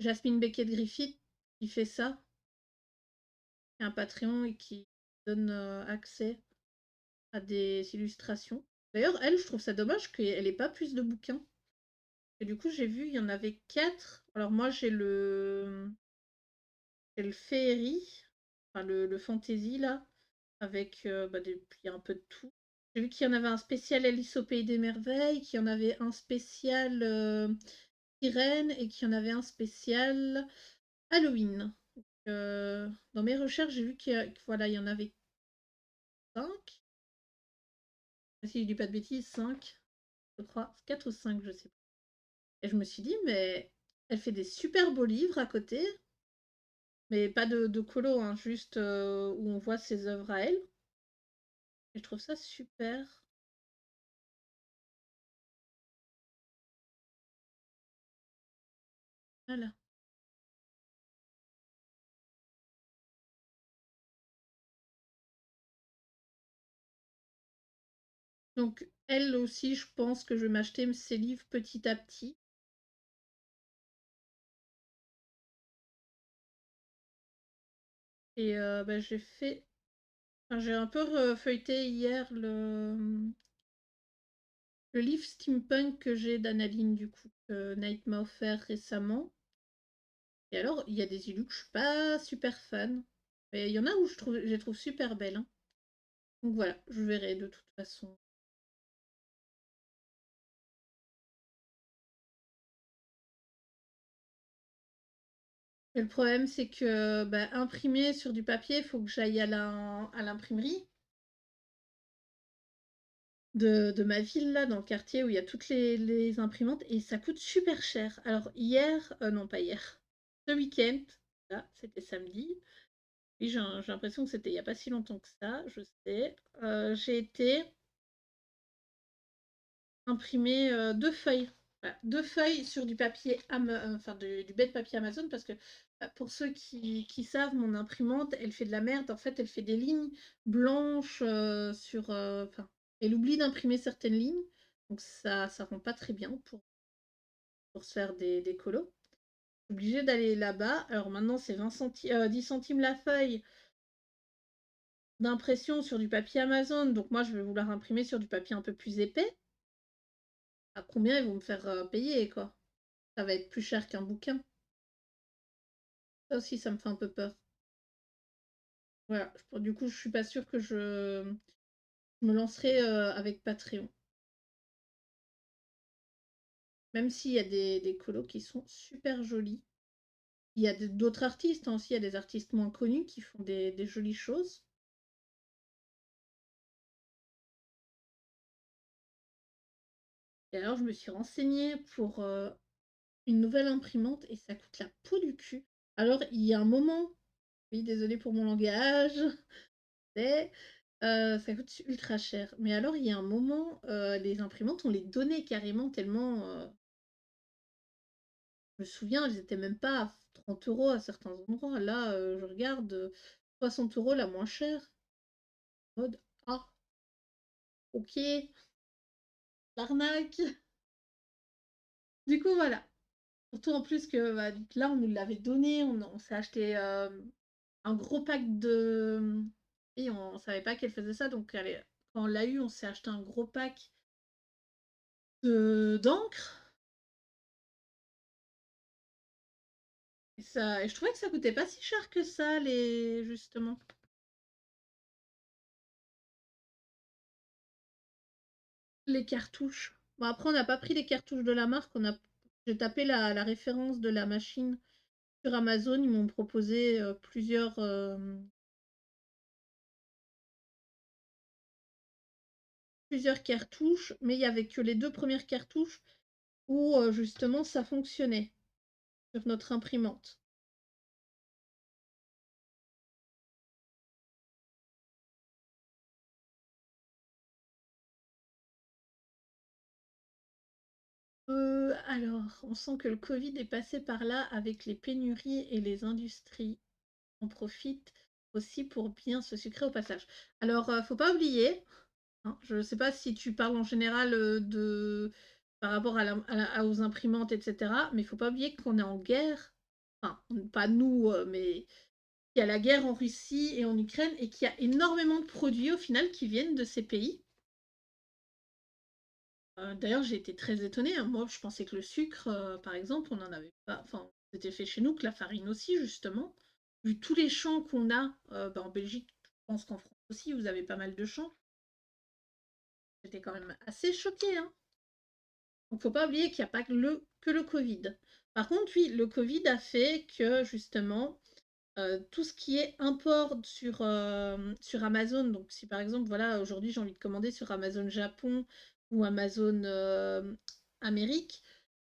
Jasmine Beckett-Griffith, qui fait ça, qui a un Patreon et qui donne accès à des illustrations. D'ailleurs, elle, je trouve ça dommage qu'elle ait pas plus de bouquins. Et du coup, j'ai vu, il y en avait 4. Alors moi, j'ai le féerie, enfin le fantasy là, avec bah, puis un peu de tout. J'ai vu qu'il y en avait un spécial Alice au Pays des Merveilles, qu'il y en avait un spécial Sirène et qu'il y en avait un spécial Halloween. Dans mes recherches, j'ai vu voilà, il y en avait 5. Si je dis pas de bêtises, 5, je crois. 4 ou 5, je sais pas. Et je me suis dit, mais elle fait des super beaux livres à côté, mais pas de colo, hein, juste où on voit ses œuvres à elle. Et je trouve ça super. Voilà. Donc, elle aussi, je pense que je vais m'acheter ses livres petit à petit. Et bah, j'ai un peu feuilleté hier le livre steampunk que j'ai d'Analine, du coup, que Nate m'a offert récemment. Et alors, il y a des élus que je suis pas super fan. Mais il y en a où je les trouve super belles, hein. Donc voilà, je verrai de toute façon. Mais le problème, c'est que bah, imprimer sur du papier, il faut que j'aille à l'imprimerie de ma ville, là, dans le quartier où il y a toutes les imprimantes, et ça coûte super cher. Alors hier, non pas hier, ce week-end, là, c'était samedi, oui, j'ai l'impression que c'était il n'y a pas si longtemps que ça, je sais, j'ai été imprimer 2 feuilles. Voilà, 2 feuilles sur du papier, enfin du bête papier Amazon, parce que pour ceux qui savent, mon imprimante, elle fait de la merde. En fait, elle fait des lignes blanches sur. Enfin, elle oublie d'imprimer certaines lignes, donc ça rend pas très bien pour se faire des colos. Obligée d'aller là-bas. Alors maintenant, c'est 10 centimes la feuille d'impression sur du papier Amazon. Donc moi, je vais vouloir imprimer sur du papier un peu plus épais. À combien ils vont me faire payer, quoi? Ça va être plus cher qu'un bouquin. Ça aussi, ça me fait un peu peur. Voilà, du coup, je suis pas sûre que je me lancerai avec Patreon. Même s'il y a des colos qui sont super jolis. Il y a d'autres artistes, hein, aussi, il y a des artistes moins connus qui font des jolies choses. Et alors, je me suis renseignée pour une nouvelle imprimante et ça coûte la peau du cul. Alors, il y a un moment, oui, désolée pour mon langage, c'est, ça coûte ultra cher. Mais alors, il y a un moment, les imprimantes, on les donnait carrément tellement. Je me souviens, elles étaient même pas à 30 euros à certains endroits. Là, je regarde 60 euros la moins chère. Mode, ah, ok, l'arnaque. Du coup, voilà. Surtout en plus que bah, là, on nous l'avait donné. On s'est acheté un gros pack de. Et on savait pas qu'elle faisait ça. Donc, allez, quand on l'a eu, on s'est acheté un gros pack de d'encre et je trouvais que ça coûtait pas si cher que ça, les justement, les cartouches. Bon après on n'a pas pris les cartouches de la marque, on a j'ai tapé la référence de la machine sur Amazon, ils m'ont proposé, plusieurs cartouches, mais il y avait que les 2 premières cartouches où, justement ça fonctionnait sur notre imprimante. Alors, on sent que le covid est passé par là avec les pénuries et les industries en profitent aussi pour bien se sucrer au passage. Alors, faut pas oublier, hein, je ne sais pas si tu parles en général, de par rapport aux imprimantes et cetera, mais il faut pas oublier qu'on est en guerre, enfin, pas nous, mais il y a la guerre en Russie et en Ukraine et qu'il y a énormément de produits au final qui viennent de ces pays. D'ailleurs, j'ai été très étonnée, hein. Moi, je pensais que le sucre, par exemple, on n'en avait pas enfin, c'était fait chez nous, que la farine aussi justement. Vu tous les champs qu'on a, bah, en Belgique, je pense qu'en France aussi, vous avez pas mal de champs. J'étais quand même assez choquée, hein. Donc faut pas oublier qu'il y a pas que le covid. Par contre, oui, le covid a fait que justement, tout ce qui est import sur Amazon, donc si par exemple, voilà, aujourd'hui j'ai envie de commander sur Amazon Japon ou Amazon, Amérique,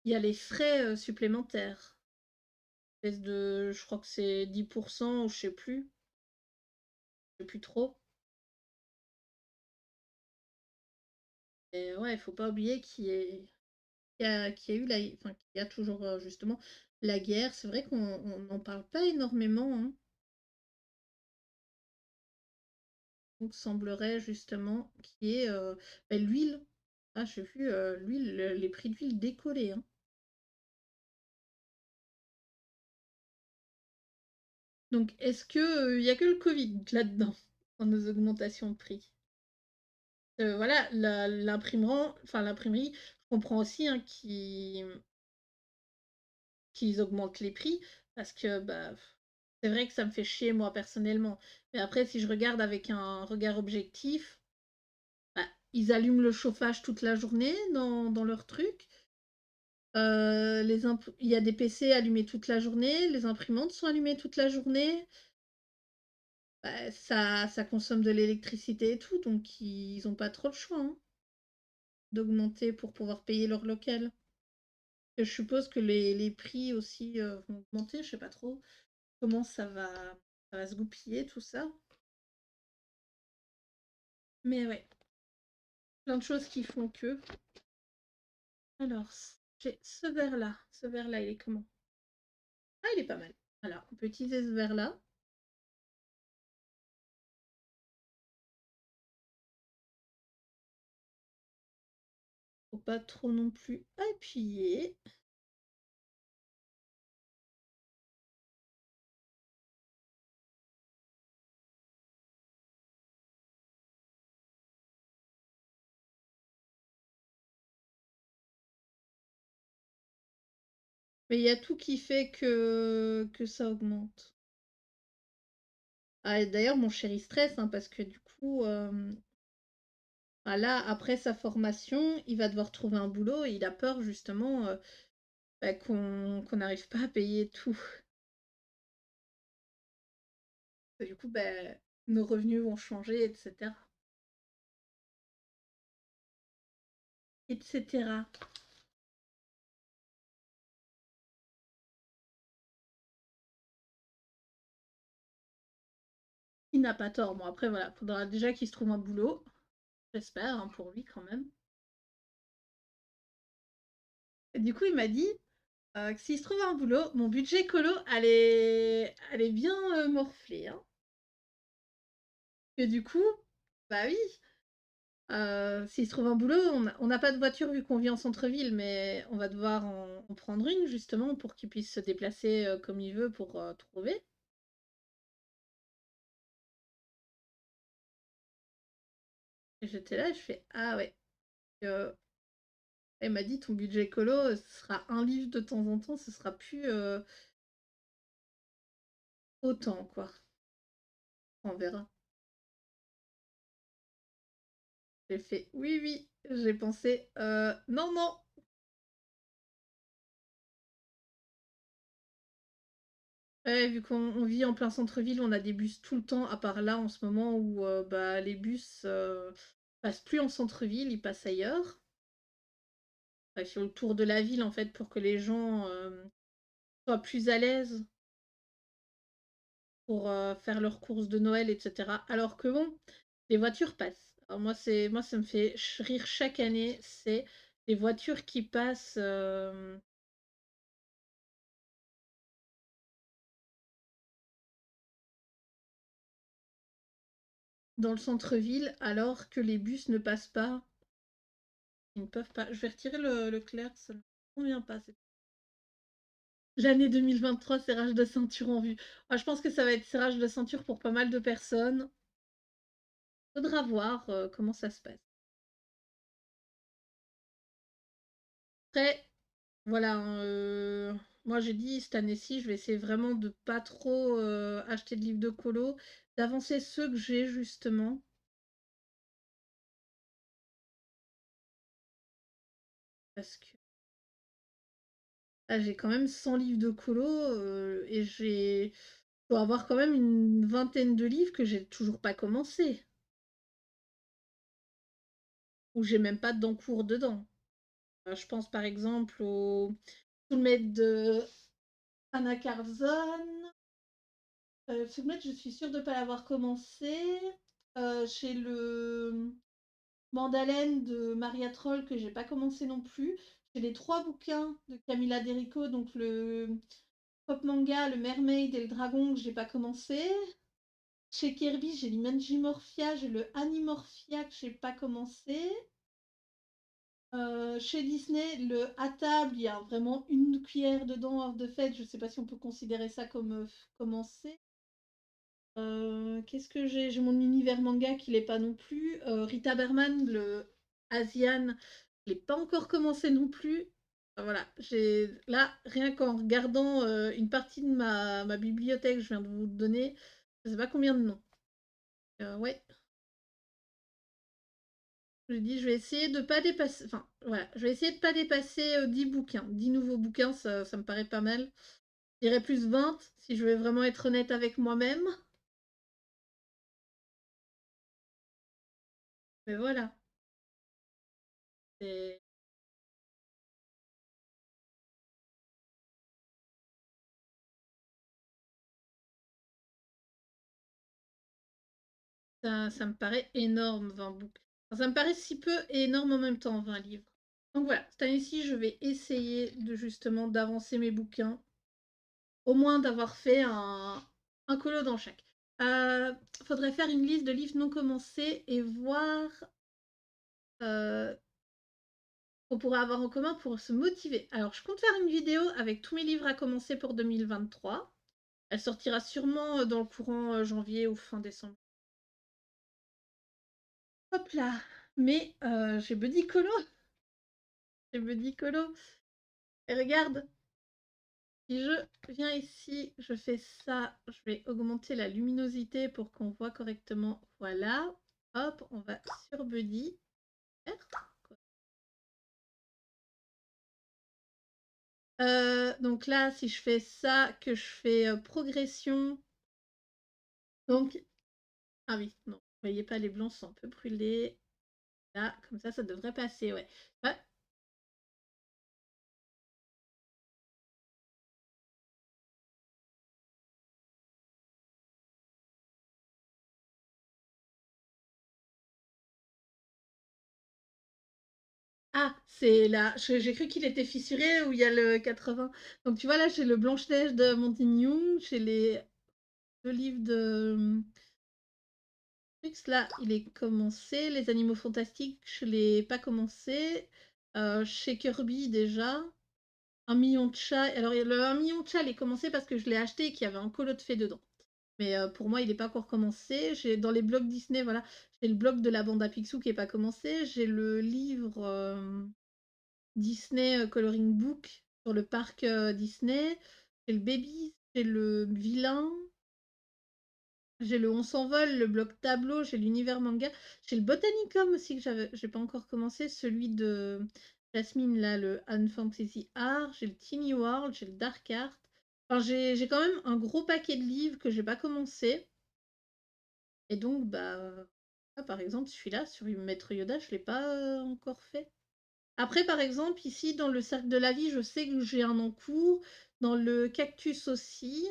il y a les frais, supplémentaires. Espèce de je crois que c'est 10 ou je sais plus trop. Et ouais, il faut pas oublier qu'il y a eu enfin, qu'il y a toujours, justement la guerre. C'est vrai qu'on n'en parle pas énormément, hein. Donc semblerait justement qu'il y ait, bah, l'huile. Ah, j'ai vu, l'huile, les prix d'huile décoller, hein. Donc est-ce que, il y a que le covid là-dedans, dans nos augmentations de prix? Voilà, l'imprimerie, je comprends aussi, hein, qu'ils augmentent les prix parce que, bah, c'est vrai que ça me fait chier moi personnellement. Mais après si je regarde avec un regard objectif, bah, ils allument le chauffage toute la journée dans leur truc. Il y a des PC allumés toute la journée, les imprimantes sont allumées toute la journée. Bah, ça consomme de l'électricité et tout, donc ils ont pas trop le choix, hein, d'augmenter pour pouvoir payer leur local. Et je suppose que les prix aussi, vont augmenter, je sais pas trop comment ça va se goupiller tout ça. Mais ouais, plein de choses qui font que. Alors, j'ai ce verre-là. Ce verre-là, il est comment? Ah, il est pas mal. Voilà, on peut utiliser ce verre-là. Faut pas trop non plus appuyer. Mais il y a tout qui fait que ça augmente. Ah, et d'ailleurs, mon chéri stresse, hein, parce que du coup, bah là, après sa formation, il va devoir trouver un boulot et il a peur justement, bah, qu'on n'arrive pas à payer tout. Et du coup, bah, nos revenus vont changer, etc. etc. Il n'a pas tort. Bon, après, voilà, faudra déjà qu'il se trouve un boulot. J'espère, hein, pour lui quand même. Et du coup, il m'a dit que s'il se trouve un boulot, mon budget colo allait bien morfler, hein. Et du coup, bah oui, s'il se trouve un boulot, on n'a pas de voiture vu qu'on vit en centre-ville, mais on va devoir en prendre une justement pour qu'il puisse se déplacer comme il veut pour trouver. Et j'étais là, je fais: «Ah ouais». Heu, Elle m'a dit: «Ton budget écolo, ce sera un livre de temps en temps, ce sera plus, autant quoi. On verra». J'ai fait: «Oui, oui». J'ai pensé: Non, non». Ouais, vu qu'on vit en plein centre-ville, on a des bus tout le temps, à part là, en ce moment où, bah, les bus, passent plus en centre-ville, ils passent ailleurs. Ils font le tour de la ville, en fait, pour que les gens, soient plus à l'aise pour, faire leurs courses de Noël et cetera. Alors que bon, les voitures passent. Alors moi, ça me fait rire chaque année, c'est les voitures qui passent, dans le centre-ville, alors que les bus ne passent pas. Ils ne peuvent pas. Je vais retirer le clair, ça ne me convient pas. L'année 2023, serrage de ceinture en vue. Ah, je pense que ça va être serrage de ceinture pour pas mal de personnes. Faudra voir, comment ça se passe. Après, voilà, hein, moi j'ai dit cette année-ci, je vais essayer vraiment de pas trop, acheter de livres de colo, d'avancer ceux que j'ai justement, parce que là, j'ai quand même 100 livres de colo, et je dois avoir quand même une vingtaine de livres que j'ai toujours pas commencé, ou j'ai même pas d'encours dedans. Je pense par exemple au Soulmate de Anna Carzon. Soulmate, je suis sûre de ne pas l'avoir commencé. Chez le Mandalène de Maria Troll que j'ai pas commencé non plus. J'ai les 3 bouquins de Camilla Derico, donc le pop manga, le Mermaid et le Dragon que j'ai pas commencé. Chez Kirby, j'ai l'Imagimorphia, j'ai le Animorphia que j'ai pas commencé. Chez Disney, le à table, il y a vraiment une cuillère dedans de fait. Je sais pas si on peut considérer ça comme commencé. Qu'est-ce que j'ai? J'ai mon univers manga qui l'est pas non plus. Rita Berman, le Asian, je l'ai pas encore commencé non plus. Voilà, j'ai là, rien qu'en regardant une partie de ma bibliothèque, je viens de vous donner, je sais pas combien de noms. Ouais, je dis, je vais essayer de pas dépasser. Enfin, voilà, je vais essayer de pas dépasser 10 bouquins. 10 nouveaux bouquins, ça me paraît pas mal. Je dirais plus 20 si je vais vraiment être honnête avec moi-même. Mais voilà. C'est ça me paraît énorme, 20 bouquins. Enfin, ça me paraît si peu et énorme en même temps, 20 livres. Donc voilà, cette année-ci, je vais essayer de justement d'avancer mes bouquins, au moins d'avoir fait un colo dans chaque. Faudrait faire une liste de livres non commencés et voir euh, qu'on pourrait avoir en commun pour se motiver. Alors, je compte faire une vidéo avec tous mes livres à commencer pour 2023. Elle sortira sûrement dans le courant janvier ou fin décembre. Hop là. Mais j'ai Buddy Colo. J'ai Buddy Colo. Et regarde, si je viens ici, je fais ça, je vais augmenter la luminosité pour qu'on voit correctement. Voilà. Hop, on va sur Buddy. Donc là, si je fais ça, que je fais progression. Donc, ah oui, non, vous voyez pas, les blancs sont un peu brûlés. Là, comme ça devrait passer, ouais. Ouais. Ah, c'est là. J'ai cru qu'il était fissuré où il y a le 80. Donc tu vois, là, j'ai le Blanche-Neige de Montignon, j'ai les deux livres de Fix, là, il est commencé. Les Animaux Fantastiques, je ne l'ai pas commencé. Chez Kirby, déjà. Un million de chats. Alors, le 1 million de chats, il est commencé parce que je l'ai acheté et qu'il y avait un colo de fées dedans. Mais pour moi, il est pas encore commencé. J'ai dans les blogs Disney, voilà, j'ai le blog de la bande à Picsou qui est pas commencé. J'ai le livre, Disney, coloring book sur le parc, Disney. J'ai le Baby, j'ai le Vilain, j'ai le On s'envole, le bloc tableau, j'ai l'univers manga. J'ai le Botanicum aussi que j'ai pas encore commencé, celui de Jasmine là, le Han Fantasy Art. J'ai le Tiny World, j'ai le Dark Art. Enfin, j'ai quand même un gros paquet de livres que j'ai pas commencé. Et donc, bah, là, par exemple, celui-là, sur Maître Yoda, je l'ai pas encore fait. Après, par exemple, ici, dans le Cercle de la Vie, je sais que j'ai un en cours. Dans le Cactus aussi.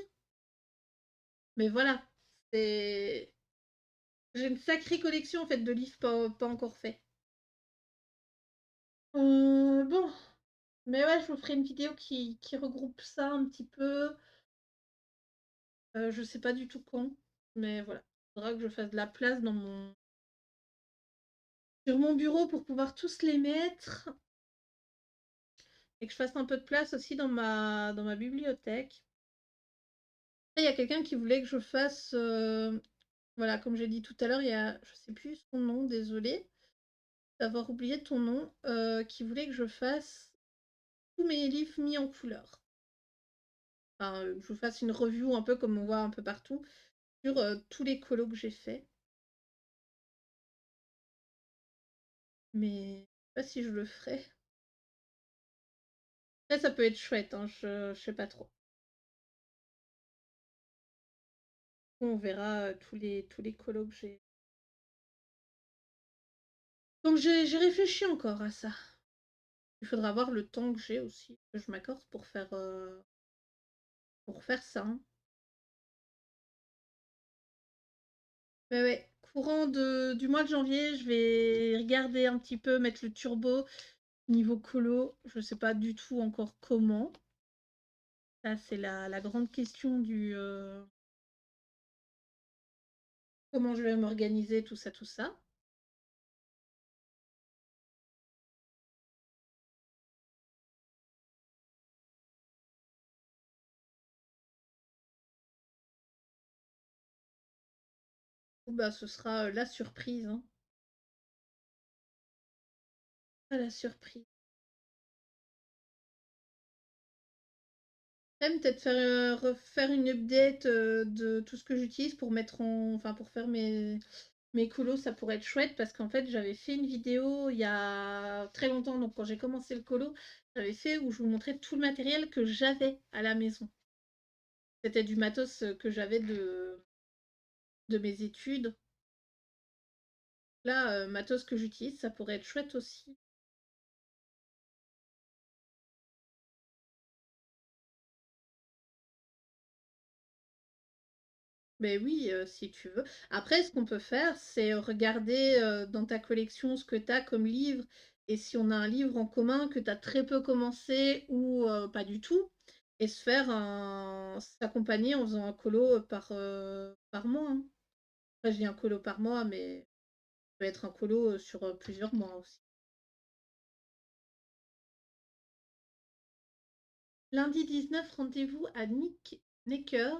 Mais voilà, c'est... J'ai une sacrée collection en fait de livres pas encore faits. Bon, mais ouais, je vous ferai une vidéo qui regroupe ça un petit peu. Je sais pas du tout quand, mais voilà. Il faudra que je fasse de la place sur mon bureau pour pouvoir tous les mettre. Et que je fasse un peu de place aussi dans ma bibliothèque. Et il y a quelqu'un qui voulait que je fasse, voilà, comme j'ai dit tout à l'heure, il y a, je sais plus son nom, désolée d'avoir oublié ton nom, qui voulait que je fasse tous mes livres mis en couleur. Enfin, que je vous fasse une review un peu comme on voit un peu partout sur tous les colos que j'ai fait. Mais je sais pas si je le ferai. Là, ça peut être chouette, hein, je sais pas trop. On verra tous les colos que j'ai. Donc j'ai réfléchi encore à ça. Il faudra voir le temps que j'ai aussi, que je m'accorde pour faire ça. Hein. Mais ouais, courant du mois de janvier, je vais regarder un petit peu, mettre le turbo niveau colo. Je sais pas du tout encore comment. Ça, c'est la grande question comment je vais m'organiser, tout ça, tout ça. Bah, ce sera la surprise. Hein. Ah, la surprise. Même peut-être refaire une update de tout ce que j'utilise pour mettre enfin pour faire mes colos, ça pourrait être chouette parce qu'en fait j'avais fait une vidéo il y a très longtemps, donc quand j'ai commencé le colo, j'avais fait où je vous montrais tout le matériel que j'avais à la maison. C'était du matos que j'avais de mes études. Là, matos que j'utilise, ça pourrait être chouette aussi. Mais oui, si tu veux. Après, ce qu'on peut faire, c'est regarder dans ta collection ce que tu as comme livre. Et si on a un livre en commun que tu as très peu commencé ou pas du tout, et s'accompagner en faisant un colo par mois. Hein. Enfin, je dis un colo par mois, mais ça peut être un colo sur plusieurs mois aussi. Lundi 19, rendez-vous à Necker.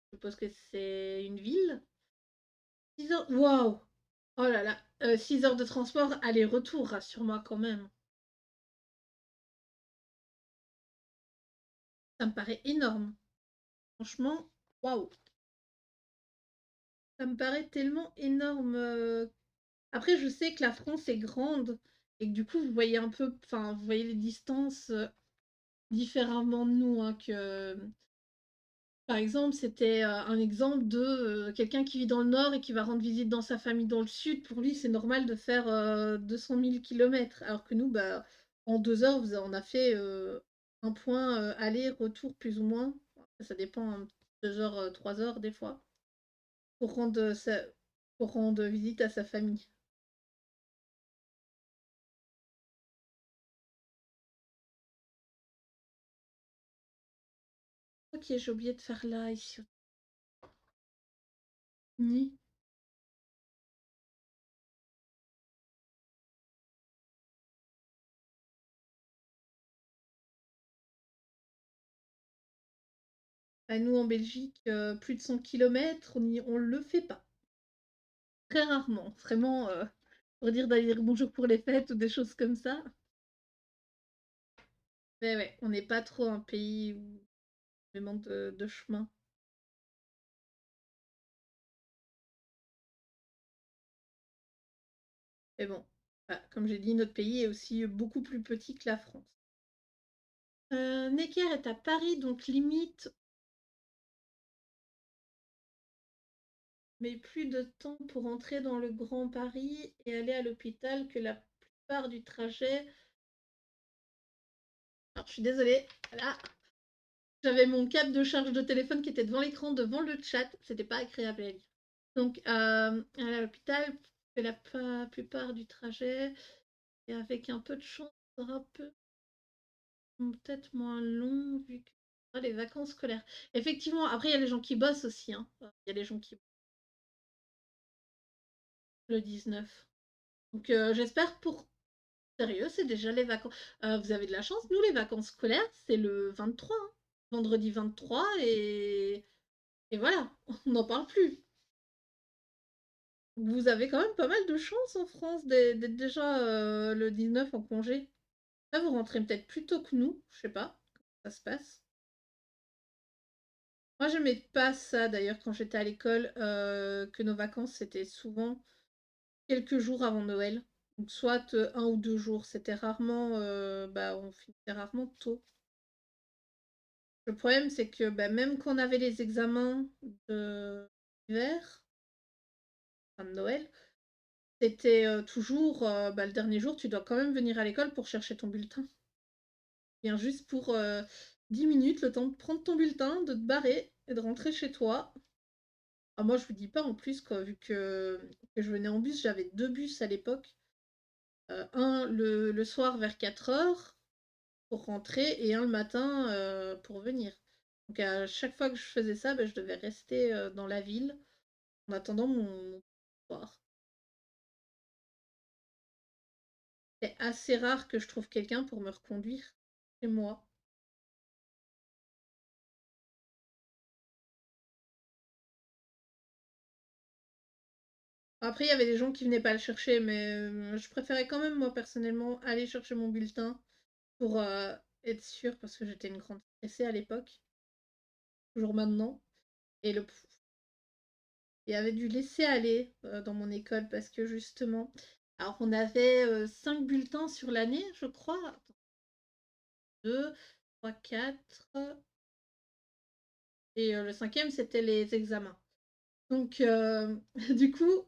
Je suppose que c'est une ville. 6 heures. Waouh! Oh là là, 6 heures de transport aller-retour, rassure-moi quand même. Ça me paraît énorme. Franchement, waouh! Ça me paraît tellement énorme. Après, je sais que la France est grande et que du coup, vous voyez un peu, enfin, vous voyez les distances différemment de nous. Hein, par exemple, c'était un exemple de quelqu'un qui vit dans le nord et qui va rendre visite dans sa famille dans le sud. Pour lui, c'est normal de faire 200 000 kilomètres. Alors que nous, bah, en 2 heures, on a fait un point aller-retour plus ou moins. Ça dépend, hein, 2 heures, 3 heures des fois, pour rendre visite à sa famille. Ok, j'ai oublié de faire là, ici. Ni. Bah, nous, en Belgique, plus de 100 kilomètres, on le fait pas. Très rarement, vraiment, pour d'aller dire bonjour pour les fêtes ou des choses comme ça. Mais ouais, on n'est pas trop un pays où vraiment de chemin. Mais bon, bah, comme j'ai dit, notre pays est aussi beaucoup plus petit que la France. Necker est à Paris, donc limite, mais plus de temps pour entrer dans le Grand Paris et aller à l'hôpital que la plupart du trajet. Alors, je suis désolée, là, j'avais mon câble de charge de téléphone qui était devant l'écran, devant le chat, c'était pas agréable à lire. Donc, aller à l'hôpital fait la plupart du trajet et avec un peu de chance, ça sera peut-être moins long vu que les vacances scolaires. Effectivement, après, il y a les gens qui bossent aussi, hein. Il y a les gens qui bossent le 19. Donc, j'espère pour. Sérieux, c'est déjà les vacances. Vous avez de la chance, nous, les vacances scolaires, c'est le 23, hein. Vendredi 23, et voilà, on n'en parle plus. Vous avez quand même pas mal de chance en France d'être déjà le 19 en congé. Là, vous rentrez peut-être plus tôt que nous, je sais pas comment ça se passe. Moi, j'aimais pas ça d'ailleurs quand j'étais à l'école, que nos vacances c'était souvent quelques jours avant Noël. Donc, soit 1 ou 2 jours, c'était rarement, bah, on finissait rarement tôt. Le problème, c'est que bah, même quand on avait les examens d'hiver, enfin de Noël, c'était toujours bah, le dernier jour, tu dois quand même venir à l'école pour chercher ton bulletin. Viens juste pour 10 minutes, le temps de prendre ton bulletin, de te barrer et de rentrer chez toi. Ah, moi, je vous dis pas en plus, quoi, vu que je venais en bus, j'avais 2 bus à l'époque. Un le soir vers 4 heures pour rentrer et un le matin pour venir. Donc à chaque fois que je faisais ça, bah, je devais rester dans la ville en attendant mon soir. C'est assez rare que je trouve quelqu'un pour me reconduire chez moi. Après, il y avait des gens qui venaient pas le chercher, mais je préférais quand même, moi, personnellement, aller chercher mon bulletin pour être sûre, parce que j'étais une grande stressée à l'époque, toujours maintenant. Et il y avait du laisser-aller dans mon école, parce que justement, alors on avait 5 bulletins sur l'année, je crois. Attends, 2, 3, 4. Et le cinquième, c'était les examens. Donc, du coup,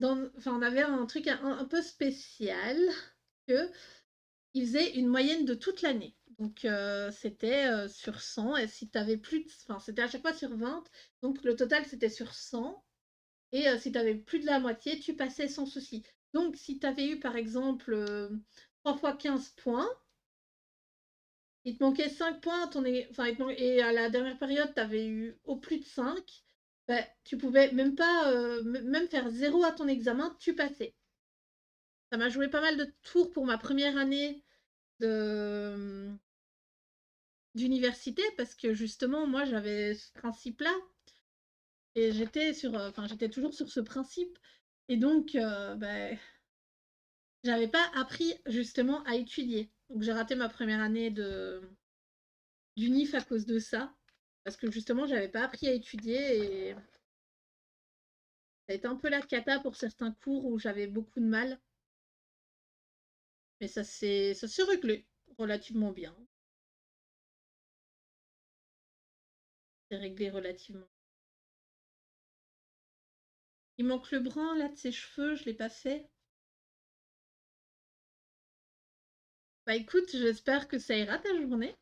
enfin, on avait un truc un peu spécial que il faisait une moyenne de toute l'année. Donc c'était sur 100 et si tu avais plus de. Enfin, c'était à chaque fois sur 20. Donc le total c'était sur 100. Et si tu avais plus de la moitié, tu passais sans souci. Donc si tu avais eu par exemple 3 fois 15 points, il te manquait 5 points enfin, et à la dernière période, tu avais eu au plus de 5, bah, tu pouvais même pas même faire 0 à ton examen, tu passais. Ça m'a joué pas mal de tours pour ma première année de d'université parce que justement moi j'avais ce principe-là et j'étais toujours sur ce principe et donc bah, j'avais pas appris justement à étudier. Donc j'ai raté ma première année de d'unif à cause de ça parce que justement j'avais pas appris à étudier et ça a été un peu la cata pour certains cours où j'avais beaucoup de mal, mais ça s'est réglé relativement bien. C'est réglé relativement. Il manque le brun là de ses cheveux, je l'ai pas fait. Bah écoute, j'espère que ça ira ta journée.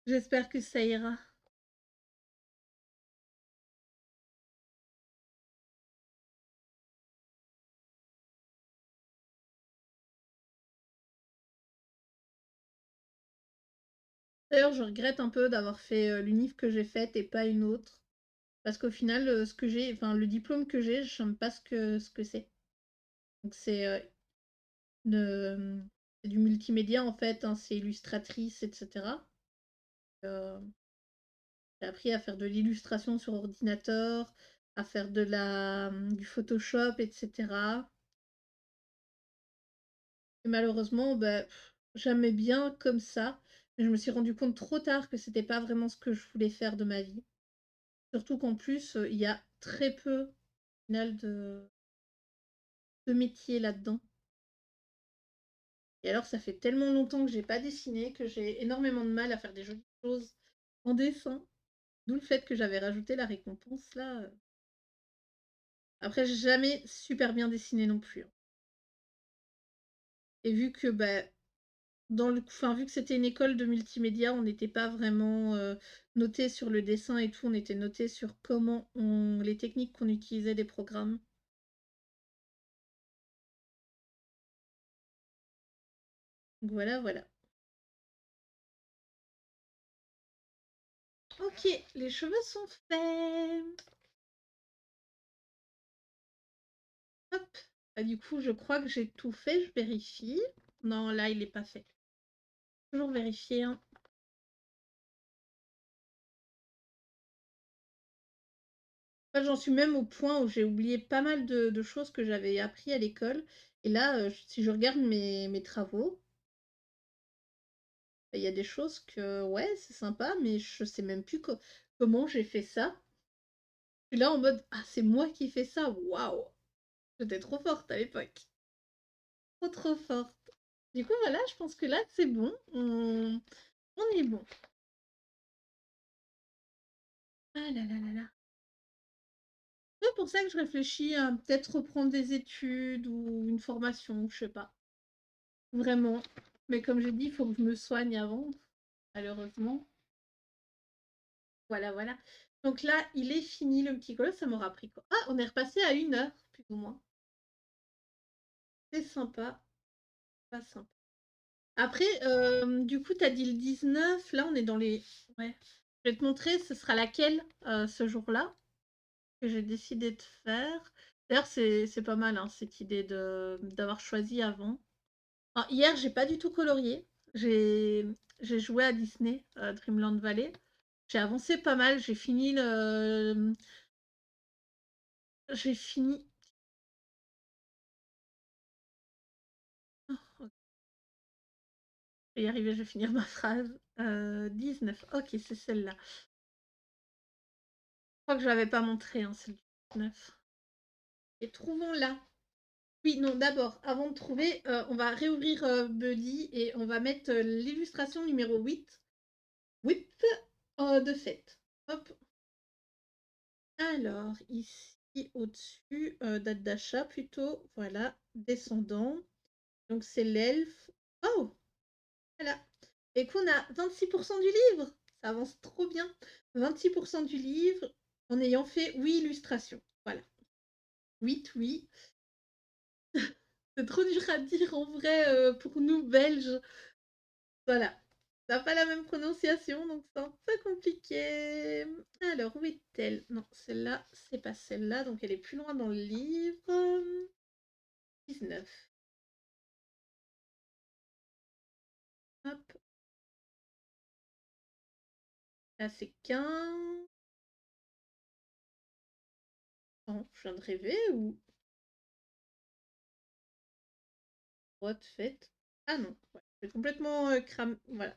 J'espère que ça ira. D'ailleurs, je regrette un peu d'avoir fait l'unif que j'ai faite et pas une autre. Parce qu'au final, enfin, le diplôme que j'ai, je ne sais pas ce que c'est. Donc c'est du multimédia en fait, hein, c'est illustratrice, etc. j'ai appris à faire de l'illustration sur ordinateur, à faire du Photoshop, etc. Et malheureusement, bah, j'aimais bien comme ça, mais je me suis rendu compte trop tard que c'était pas vraiment ce que je voulais faire de ma vie. Surtout qu'en plus, il y a très peu, au final, de métiers là-dedans. Et alors, ça fait tellement longtemps que j'ai pas dessiné que j'ai énormément de mal à faire des jolies choses en dessin. D'où le fait que j'avais rajouté la récompense là. Après, j'ai jamais super bien dessiné non plus, hein. Et vu que bah, vu que c'était une école de multimédia, on n'était pas vraiment noté sur le dessin et tout, on était noté sur les techniques qu'on utilisait des programmes. Donc voilà, voilà. Ok, les cheveux sont faits. Hop. Bah, du coup, je crois que j'ai tout fait, je vérifie. Non, là, il n'est pas fait. Toujours vérifier, hein. Moi, j'en suis même au point où j'ai oublié pas mal de choses que j'avais appris à l'école. Et là, si je regarde mes travaux, bah, il y a des choses que, ouais, c'est sympa, mais je sais même plus comment j'ai fait ça. Je suis là en mode, ah, c'est moi qui fais ça, waouh! J'étais trop forte à l'époque. Trop, trop forte. Du coup, voilà, je pense que là, c'est bon. On est bon. Ah là là là là. C'est pour ça que je réfléchis à peut-être reprendre des études ou une formation, je sais pas. Vraiment. Mais comme j'ai dit, il faut que je me soigne avant, malheureusement. Voilà, voilà. Donc là, il est fini le petit colo, ça m'aura pris quoi? Ah, on est repassé à 1 heure, plus ou moins. C'est sympa, pas sympa. Après, du coup, t'as dit le 19, là on est dans les. Ouais. Je vais te montrer, ce sera laquelle ce jour-là que j'ai décidé de faire. D'ailleurs, c'est pas mal, hein, cette idée d'avoir choisi avant. Alors, hier, j'ai pas du tout colorié. J'ai joué à Disney, Dreamland Valley. J'ai avancé pas mal. J'ai fini. Oh, ok. Je vais y arriver, je vais finir ma phrase. 19. Ok, c'est celle-là. Je crois que je l'avais pas montré, hein, c'est le 19. Et trouvons-la. Oui, non, d'abord, avant de trouver, on va réouvrir Buddy et on va mettre l'illustration numéro 8. 8 de fête. Hop. Alors, ici, au-dessus, date d'achat plutôt. Voilà, descendant. Donc, c'est l'elfe. Oh, voilà. Et qu'on a 26% du livre. Ça avance trop bien. 26% du livre en ayant fait 8 illustrations. Voilà. 8, oui. C'est trop dur à dire en vrai pour nous, Belges. Voilà. Ça n'a pas la même prononciation, donc c'est un peu compliqué. Alors, où est-elle? Non, celle-là, c'est pas celle-là, donc elle est plus loin dans le livre. 19. Hop. Là, c'est 15. Non, je viens de rêver ou. What fait? Ah non, ouais, j'ai complètement cramé. Voilà.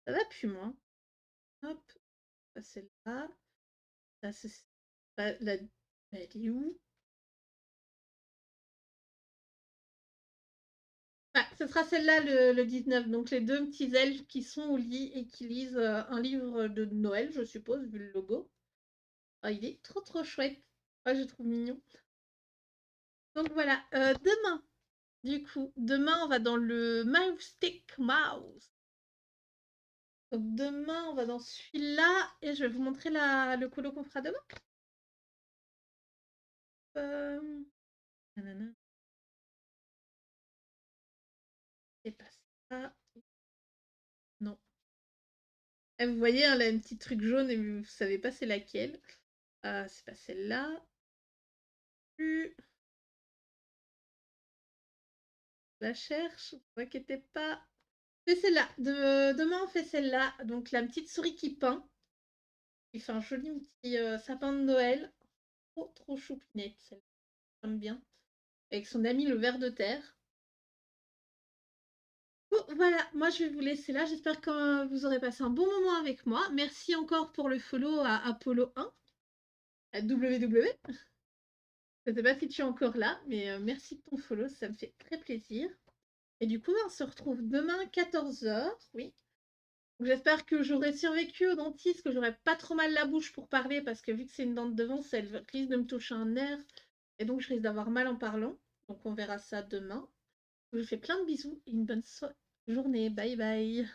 Ça va plus, moi. Hop. Ça, c'est là. Ça, c'est. La. Elle est où? Ah, ce sera celle-là le 19. Donc, les deux petits elfes qui sont au lit et qui lisent un livre de Noël, je suppose, vu le logo. Ah, il est trop trop chouette. Ah, je trouve mignon. Donc voilà, demain, du coup, demain on va dans le Mouse Stick Mouse. Donc demain on va dans celui-là et je vais vous montrer le colo qu'on fera demain. Euh... nanana, C'est pas ça. Non. Eh, vous voyez, hein, là, un petit truc jaune et vous savez pas c'est laquelle. C'est pas celle-là. Plus. Je la cherche, ne vous inquiétez pas. C'est celle-là. Demain, on fait celle-là. Donc, la petite souris qui peint. Il fait un joli petit sapin de Noël. Trop, trop choupinette, celle-là. J'aime bien. Avec son ami le ver de terre. Bon, voilà, moi je vais vous laisser là. J'espère que vous aurez passé un bon moment avec moi. Merci encore pour le follow à Apollo 1, à WW. Je ne sais pas si tu es encore là, mais merci de ton follow, ça me fait très plaisir. Et du coup, on se retrouve demain 14h. Oui. J'espère que j'aurai survécu au dentiste, que j'aurai pas trop mal la bouche pour parler, parce que vu que c'est une dent de devant, elle risque de me toucher un nerf, et donc je risque d'avoir mal en parlant. Donc on verra ça demain. Je vous fais plein de bisous et une bonne journée. Bye bye.